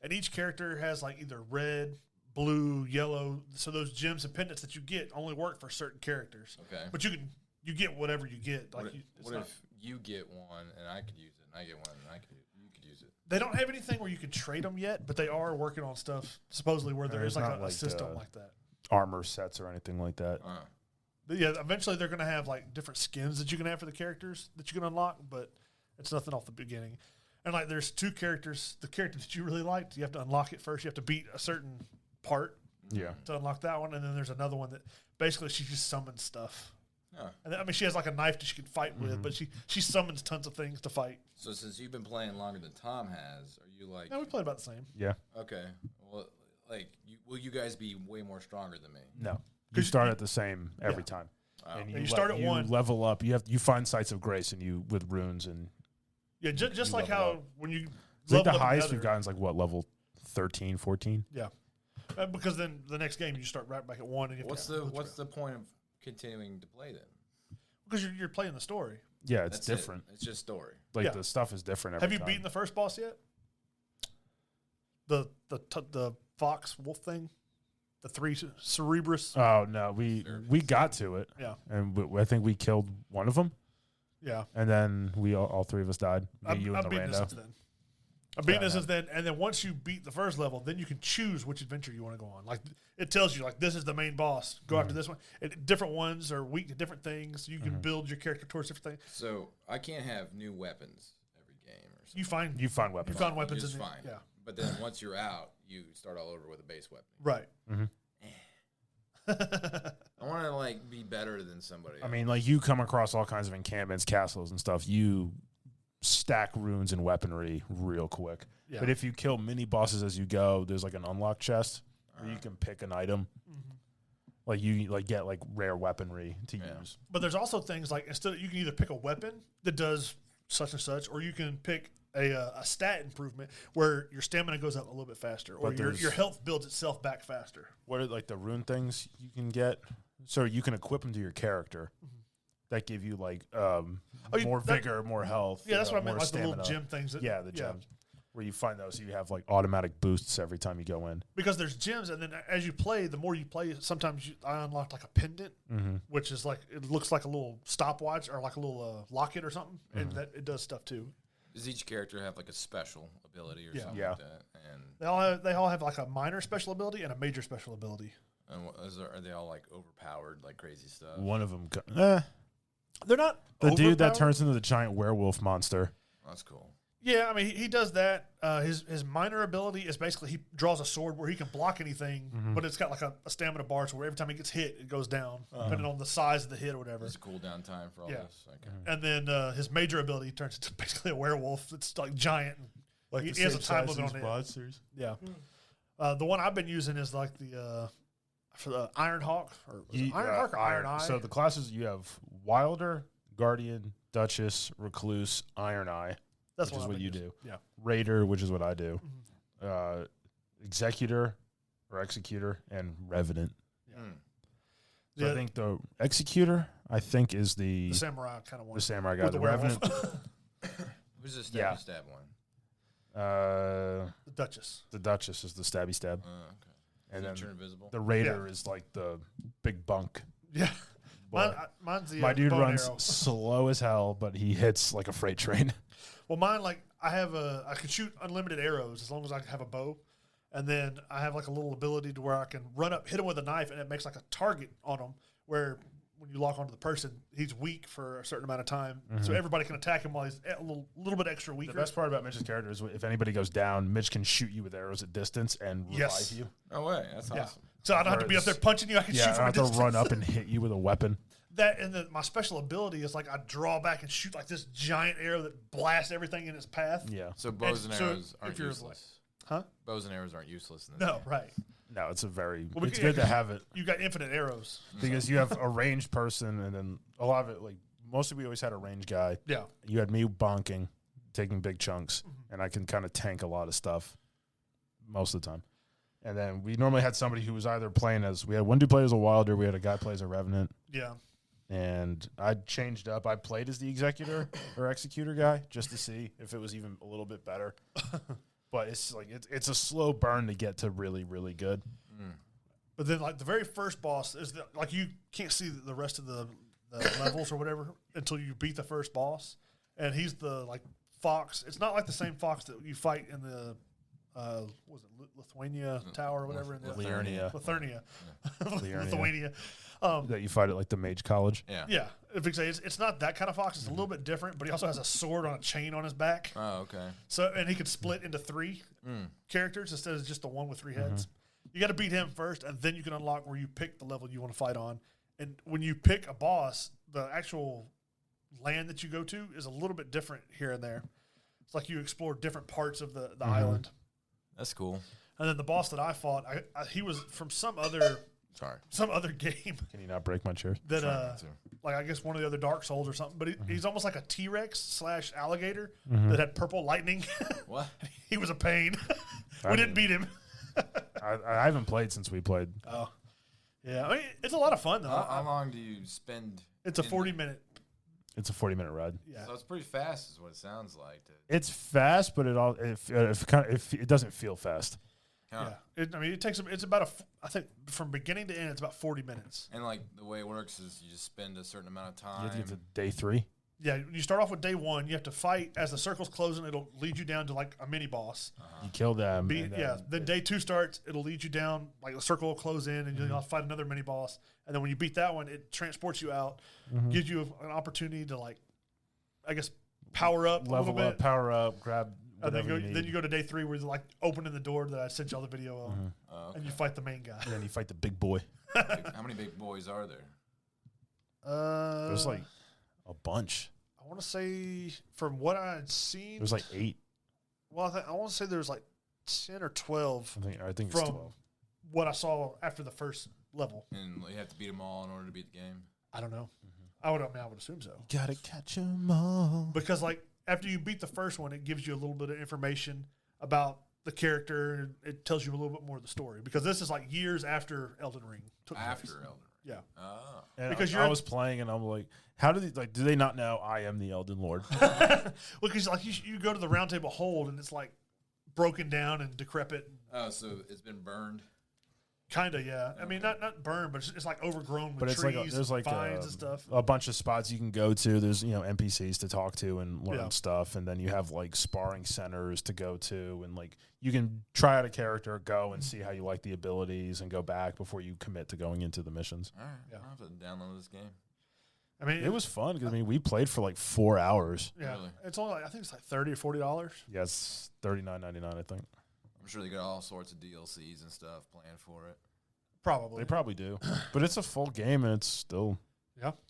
And each character has like either red, blue, yellow. So those gems and pendants that you get only work for certain characters. Okay. But you get whatever you get. Like what if you get one and I could use it, and I get one and you could use it? They don't have anything where you can trade them yet, but they are working on stuff supposedly where there is like a system like that. Armor sets or anything like that. Yeah, eventually they're going to have like different skins that you can have for the characters that you can unlock, but it's nothing off the beginning. And like there's two characters, the character that you really liked, you have to unlock it first. You have to beat a certain part to unlock that one. And then there's another one that basically she just summons stuff. And then, I mean, she has like a knife that she can fight with, but she summons tons of things to fight. So since you've been playing longer than Tom has, are you like... No, we played about the same. Yeah. Okay. Well, like, will you guys be way more stronger than me? No. You start at the same every time. And you start at one. Level up. You find sites of grace and you with runes and... Yeah, just like how when you... I think the highest we've gotten is like, what, level 13, 14? Yeah. Because then the next game you start right back at one. And what's the point of continuing to play then? Because you're playing the story. Yeah, it's different. It's just story. Like the stuff is different every time. Have you beaten the first boss yet? The fox wolf thing? The three Cerebrus? Oh, no. We got to it. Yeah. And I think we killed one of them. Yeah. And then we all three of us died. I've beaten this since then. I've beaten this since then. And then once you beat the first level, then you can choose which adventure you want to go on. Like, it tells you, like, this is the main boss. Go after this one. Different ones are weak to different things. You can build your character towards different things. So I can't have new weapons every game or something. You find weapons. You find weapons in there. Fine. Yeah. But then once you're out, you start all over with a base weapon. Right. I want to like be better than somebody else. I mean, like you come across all kinds of encampments, castles, and stuff. You stack runes and weaponry real quick. Yeah. But if you kill mini bosses as you go, there's like an unlock chest where you can pick an item. Like you get like rare weaponry to use. But there's also things like you can either pick a weapon that does such and such, or you can pick a stat improvement where your stamina goes up a little bit faster, or your health builds itself back faster. What are like the rune things you can get? So you can equip them to your character. That give you like more vigor, more health. Yeah, that's what I meant, like stamina. the little gem things. The gems. Where you find those, you have like automatic boosts every time you go in. Because there's gems, and then as you play, the more you play, sometimes I unlock like a pendant, which is like, it looks like a little stopwatch or like a little locket or something, and that it does stuff too. Does each character have like a special ability or something like that? And they all have like a minor special ability and a major special ability. And are they all like overpowered, like crazy stuff? One of them, they're not the dude that turns into the giant werewolf monster. That's cool. Yeah, I mean, he does that. His minor ability is basically he draws a sword where he can block anything, but it's got like a stamina bar, so where every time he gets hit, it goes down, depending on the size of the hit or whatever. It's a cooldown time for all this. Okay. And then his major ability turns into basically a werewolf. It's like giant. Like he the has same a time size limit as on it. monsters. Yeah. The one I've been using is like the for the Iron Hawk or Iron Hawk or Iron Eye. So the classes you have Wilder, Guardian, Duchess, Recluse, Iron Eye. That's which is I've what been you using. do. Yeah. Raider, which is what I do. Executor or Executor and Revenant. So Yeah. I think the Executor, is The samurai kind of one. the samurai guy. With The the werewolf. Revenant, Who's the Yeah. stab one? The Duchess. the Duchess is the stabby stab, Okay. and You then turn invisible. the Raider is like the big bunk. Yeah. But Mine's the my dude bow and runs arrow. slow as hell, but he hits like a freight train. Well, mine, like, I can shoot unlimited arrows as long as I have a bow. And then I have, like, a little ability to where I can run up, hit him with a knife, and it makes, like, a target on him where when you lock onto the person, he's weak for a certain amount of time. So everybody can attack him while he's a little bit extra The weaker. best part about Mitch's character is if anybody goes down, Mitch can shoot you with arrows at distance and revive Yes. you. No way. That's Yeah. awesome. So I don't have to be up there punching you. I can Yeah, shoot I from a have to distance. run up and hit you with a weapon. That and my special ability is, like, I draw back and shoot, like, this giant arrow that blasts everything in its path. Yeah. So bows and so arrows if aren't you're useless. Huh? Bows and arrows aren't useless. In this No, game. right. No, it's a very. Well, It's good to have it You got infinite arrows. because you have a ranged person, and then a lot of it, like mostly, we always had a ranged guy. Yeah. You had me bonking, taking big chunks, and I can kind of tank a lot of stuff most of the time. And then we normally had somebody who was either playing as we had one dude play as a Wilder, we had a guy play as a Revenant, Yeah. and I changed up. I played as the Executor or Executor guy just to see if it was even a little bit better. But it's like it's a slow burn to get to really, really good. But then, like, the very first boss is like you can't see the rest of the levels or whatever until you beat the first boss, and he's the like fox. It's not like the same fox that you fight in the was it Lithuania Tower or whatever in the Liurnia. Lithuania, Liurnia. Lithuania. That you fight at like the Mage College. Yeah. Yeah, if you say it's not that kind of fox. It's a little bit different, but he also has a sword on a chain on his back. Oh, okay. So and he could split into three characters instead of just the one with three heads. You got to beat him first, and then you can unlock where you pick the level you want to fight on. And when you pick a boss, the actual land that you go to is a little bit different here and there. It's like you explore different parts of the island. That's cool. And then the boss that I fought, he was from some other game Can you not break my chair? that Try not to. like I guess one of the other Dark Souls or something. But he's almost like a T-Rex / alligator that had purple lightning. What? He was a pain. I We didn't mean- beat him. I haven't played since we played. Oh, yeah. I mean, it's a lot of fun though. How long do you spend? It's a in 40-minute. It's a 40-minute ride. Yeah. So it's pretty fast, is what it sounds like. It's fast, but it doesn't feel fast. Huh. Yeah. It takes. It's about I think from beginning to end, it's about 40 minutes. And like the way it works is you just spend a certain amount of time. You have to get to day 3. Yeah. You start off with day 1. You have to fight as the circle's closing. It'll lead you down to like a mini boss. You kill them. and then- Then day 2 starts. It'll lead you down. Like the circle will close in, and you'll have to fight another mini boss. And then when you beat that one, it transports you out, gives you an opportunity to like, I guess, power up a level little up, bit. power up, grab And whatever you need. then you go to day 3 where you're like opening the door that I sent y'all the video of, Oh, okay. and you fight the main guy. and then you fight the big boy. How many big boys are there? There's like a bunch. I want to say from what I had seen, There's like 8. well, I want to say there's like 10 or 12 I think from it's 12. what I saw after the first level. And you have to beat them all in order to beat the game. I don't know. I would assume so. Gotta catch 'em all. Because like after you beat the first one, it gives you a little bit of information about the character, and it tells you a little bit more of the story. Because this is like years after Elden Ring took After place. Elden. Yeah. Oh. And Because I was playing and I'm like, how do they do they not know I am the Elden Lord? Well, because like you go to the round table hold, and it's like broken down and decrepit. Oh, so it's been burned. Kind of, yeah. I mean, not burned, but it's like overgrown with But it's trees, like there's like vines and stuff. a bunch of spots you can go to. There's NPCs to talk to and learn Yeah. stuff, and then you have like sparring centers to go to, and like you can try out a character, go and see how you like the abilities, and go back before you commit to going into the missions. All right. Yeah. I'll have to download this game. I mean, It was fun because we played for like 4 hours. yeah. Really? It's only I think it's like $30 or $40. Yeah, it's $39.99, I think. I'm sure they got all sorts of DLCs and stuff planned for it. Probably. They probably do, but it's a full game and it's still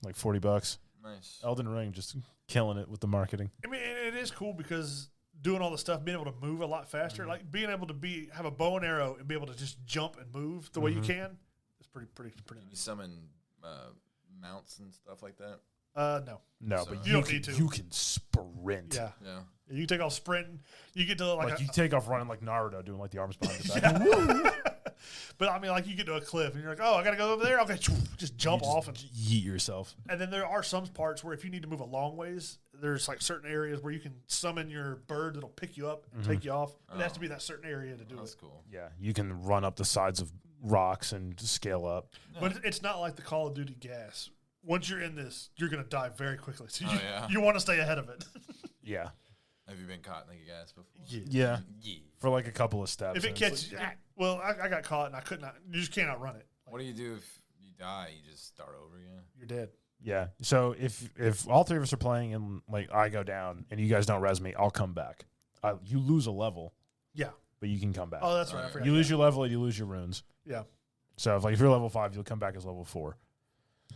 like $40. Nice. Elden Ring just killing it with the marketing. I mean, it is cool because doing all the stuff, being able to move a lot faster, like being able to have a bow and arrow and be able to just jump and move the way you can, it's pretty Can you nice. summon mounts and stuff like that? No, No, So- but You don't need to. You can sprint. Yeah, Yeah. you take off sprinting. You get to Like, like you take off running like Naruto, doing like the arms behind your back. but I mean, like you get to a cliff and you're like, oh, I gotta go over there. Okay, just jump off and yeet yourself. And then there are some parts where if you need to move a long ways, there's like certain areas where you can summon your bird that'll pick you up and take you off. It has to be that certain area to do That's it. cool. Yeah, you can run up the sides of rocks and scale up. But it's not like the Call of Duty gas. Once you're in this, you're going to die very quickly. So yeah? you want to stay ahead of it. Yeah. Have you been caught in the gas before? Yeah. Yeah. For like a couple of steps. If it and it's catches, well, I got caught and I could not. You just can't outrun it. What do you do if you die? You just start over again? You're dead. yeah. So if all three of us are playing and like I go down and you guys don't res me, I'll come back. You lose a level, Yeah. but you can come back. Oh, that's right. I forgot. You lose your level and you lose your runes. Yeah. So if you're level 5, you'll come back as level 4.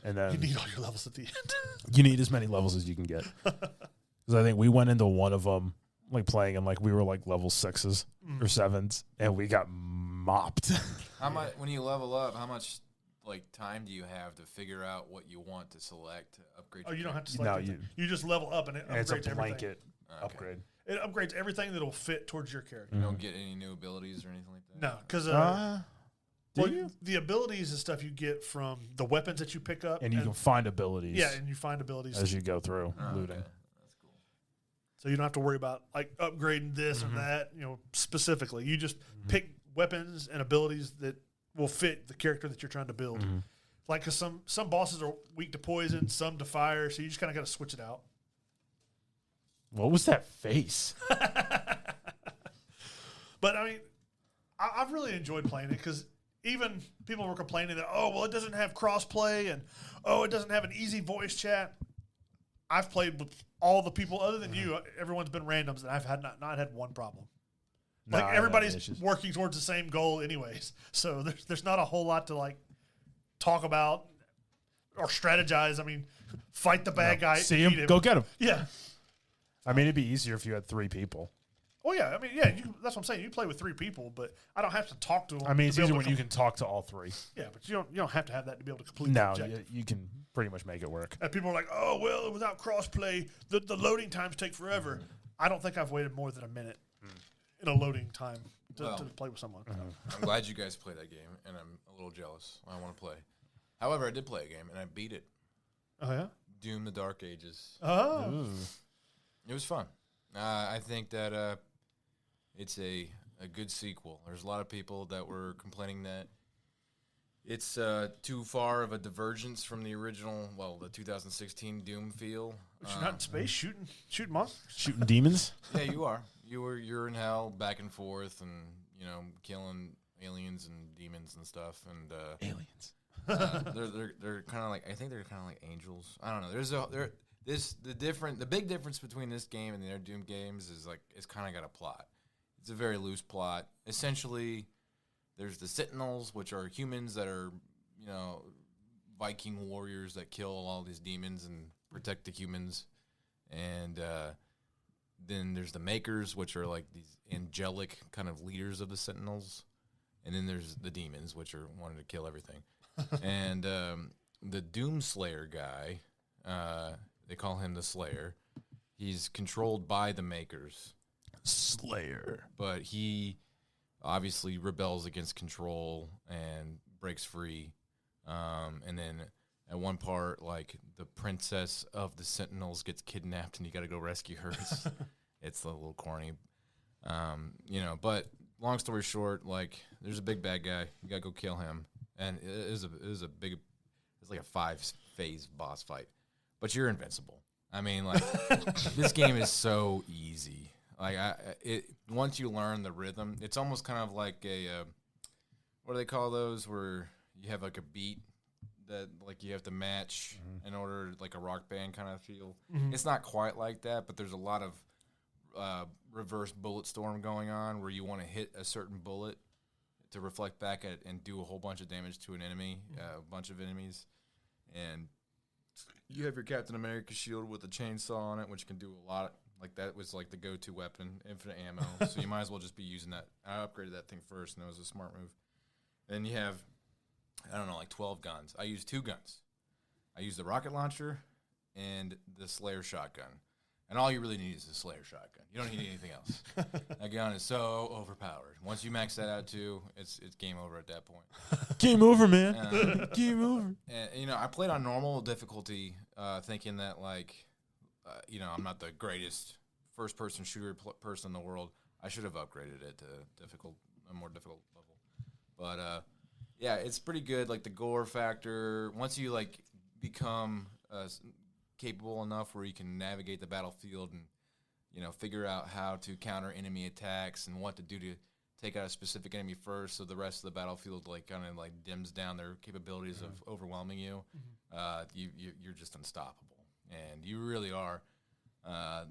And then You need all your levels at the end. you need as many levels as you can get. Because I think we went into one of them like playing and like we were like level 6s or 7s and we got mopped. How much when you level up? How much like time do you have to figure out what you want to select to upgrade? Oh, you don't have to No, select anything. You just level up and it and it's upgrades a everything. blanket Okay. upgrade. It upgrades everything that'll fit towards your character. You don't get any new abilities or anything like that. No, because Do you? the abilities and stuff you get from the weapons that you pick up, And you can find abilities and you find abilities as you go through Oh, looting. okay. That's cool. so you don't have to worry about like upgrading this or that. Specifically, you just pick weapons and abilities that will fit the character that you're trying to build. Like, because some bosses are weak to poison, some to fire, so you just kind of got to switch it out. What was that face? But I mean, I've really enjoyed playing it because even people were complaining that, oh, well, it doesn't have crossplay and, oh, it doesn't have an easy voice chat. I've played with all the people other than you. Everyone's been randoms, and I've had not had one problem. No, Like, I had everybody's issues. working towards the same goal anyways. So there's not a whole lot to, like, talk about or strategize. I mean, fight the bad guy. See beat him, go get him. Yeah. I mean, it'd be easier if you had 3 people. Oh, yeah. I mean, yeah, that's what I'm saying. You play with 3 people, but I don't have to talk to them. I mean, it's to be easier able when to you can talk to all 3. Yeah, but you don't have to have that to be able to complete the No, objective. you can pretty much make it work. And people are like, oh, well, without crossplay, the loading times take forever. I don't think I've waited more than a minute in a loading time to play with someone. I'm glad you guys played that game, and I'm a little jealous. I want to play. However, I did play a game, and I beat it. Oh, yeah? Doom: The Dark Ages. Oh. It was fun. I think that it's a good sequel. There's a lot of people that were complaining that it's too far of a divergence from the original, the 2016 Doom feel. But you're not in space shooting monsters? Shooting demons? Yeah, you are. You're in hell, back and forth, and killing aliens and demons and stuff. And Aliens. they're kind of like, I think they're kind of like angels. I don't know. The big difference between this game and the other Doom games is like it's kind of got a plot. It's a very loose plot. Essentially, there's the Sentinels, which are humans that are Viking warriors that kill all these demons and protect the humans, and then there's the Makers, which are like these angelic kind of leaders of the Sentinels, and then there's the demons, which are wanting to kill everything. And the Doomslayer guy, they call him the Slayer. He's controlled by the Makers, Slayer. but he obviously rebels against control and breaks free. And then at one part, like the princess of the Sentinels gets kidnapped, and you got to go rescue her. It's a little corny, But long story short, like there's a big bad guy. You got to go kill him, and it's like a 5-phase boss fight. But you're invincible. I mean, like this game is so easy. Like once you learn the rhythm, it's almost kind of like what do they call those? Where you have like a beat that like you have to match in order, like a rock band kind of feel. It's not quite like that, but there's a lot of reverse bullet storm going on where you want to hit a certain bullet to reflect back at and do a whole bunch of damage to an enemy, a bunch of enemies, and you have your Captain America shield with a chainsaw on it, which can do a lot Like that was like the go-to weapon, infinite ammo. So you might as well just be using that. I upgraded that thing first, and it was a smart move. Then you have, I don't know, like 12 guns. I use 2 guns. I use the rocket launcher and the Slayer shotgun. And all you really need is the Slayer shotgun. You don't need anything else. That gun is so overpowered. Once you max that out too, it's game over at that point. Game over, man. Game over. And, you know, I played on normal difficulty, thinking that like, you know, I'm not the greatest first-person shooter person in the world. I should have upgraded it to a more difficult level. But yeah, it's pretty good. Like the gore factor. Once you like become capable enough where you can navigate the battlefield and, you know, figure out how to counter enemy attacks and what to do to take out a specific enemy first, so the rest of the battlefield like kind of like dims down their capabilities of overwhelming you. You're just unstoppable. And you really are.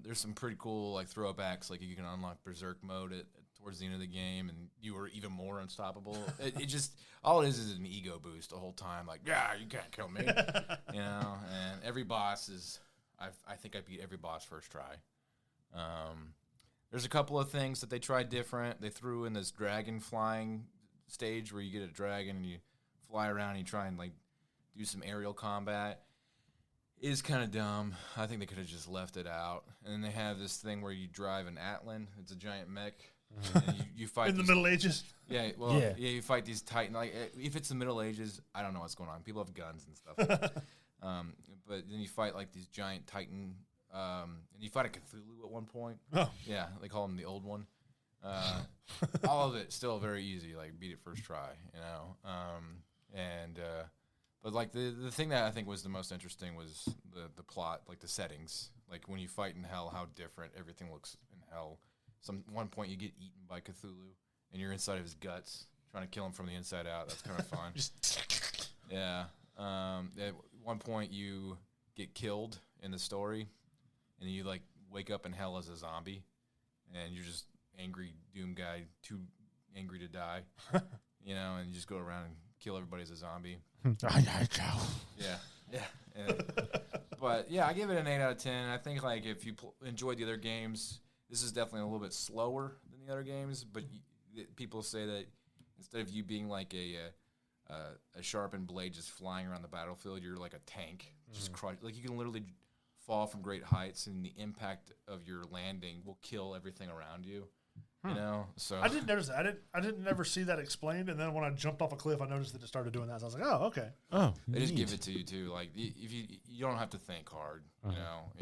There's some pretty cool like throwbacks, like you can unlock Berserk mode towards the end of the game, and you were even more unstoppable. It just all it is an ego boost the whole time. Like, yeah, you can't kill me, you know. And every boss is, I think I beat every boss first try. There's a couple of things that they tried different. They threw in this dragon flying stage where you get a dragon and you fly around and you try and like do some aerial combat. Is kind of dumb. I think they could have just left it out. And then they have this thing where you drive an Atlan. It's a giant mech. And you fight in the Middle Ages. Yeah, well, yeah, you fight these Titan. Like if it's the Middle Ages, I don't know what's going on. People have guns and stuff. But then you fight like these giant Titan. And you fight a Cthulhu at one point. Oh. Yeah, they call him the Old One. All of it still very easy. Like beat it first try, you know. But like the thing that I think was the most interesting was the plot, like the settings. Like when you fight in hell, how different everything looks in hell. One point you get eaten by Cthulhu, and you're inside of his guts, trying to kill him from the inside out. That's kind of fun. Yeah. At one point you get killed in the story, and you like wake up in hell as a zombie, and you're just angry doom guy, too angry to die. You know, and you just go around and kill everybody as a zombie. Yeah. But yeah, I give it an 8 out of 10. I think like if you enjoyed the other games, this is definitely a little bit slower than the other games. But people say that instead of you being like a sharpened blade just flying around the battlefield, you're like a tank, just crush. Like you can literally fall from great heights, and the impact of your landing will kill everything around you. You know, so I didn't notice that. I didn't never see that explained. And then when I jumped off a cliff, I noticed that it started doing that. So I was like, oh, okay. Oh, they just give it to you too. Like if you don't have to think hard. You know,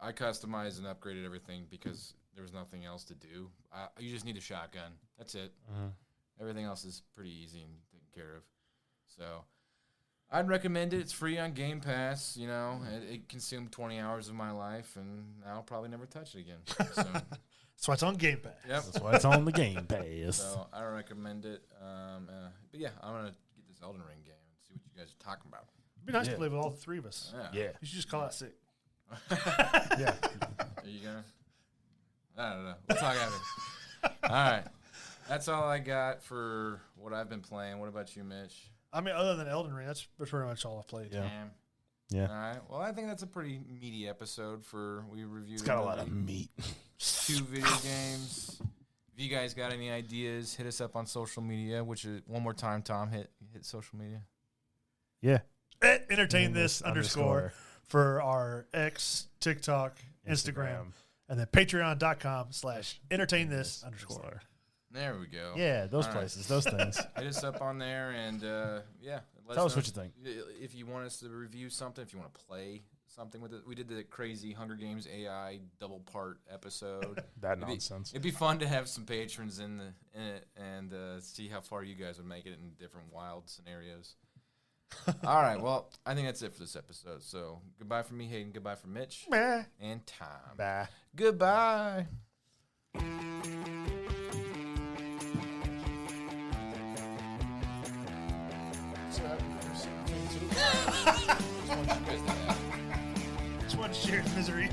I customized and upgraded everything because there was nothing else to do. You just need a shotgun. That's it. Everything else is pretty easy and taken care of. So I'd recommend it. It's free on Game Pass. You know, it consumed 20 hours of my life, and I'll probably never touch it again. So. That's why it's on Game Pass. Yep. That's why it's on the Game Pass. So I recommend it. But yeah, I'm gonna get this Elden Ring game and see what you guys are talking about. It'd be nice to play with all 3 of us. Yeah. You should just call out sick. Yeah. Are you gonna? I don't know. We'll talk after. All right. That's all I got for what I've been playing. What about you, Mitch? I mean, other than Elden Ring, that's pretty much all I've played. Yeah. Damn. Yeah. All right. Well, I think that's a pretty meaty episode for we reviewed. It's got a lot of meat. 2 video games. If you guys got any ideas, hit us up on social media. Which is one more time, Tom, hit social media. Yeah. Entertain this _ for our X, TikTok, Instagram, and then patreon.com/entertain this _ There we go. Yeah, those All places, those things. Hit us up on there, and yeah. Tell us what you think. If you want us to review something, if you want to play something with it. We did the crazy Hunger Games AI double-part episode. Nonsense. It'd be fun to have some patrons in it and see how far you guys would make it in different wild scenarios. All right, well, I think that's it for this episode. So goodbye from me, Hayden. Goodbye from Mitch. Bah. And Tom. Bye. Goodbye. Just one shared misery.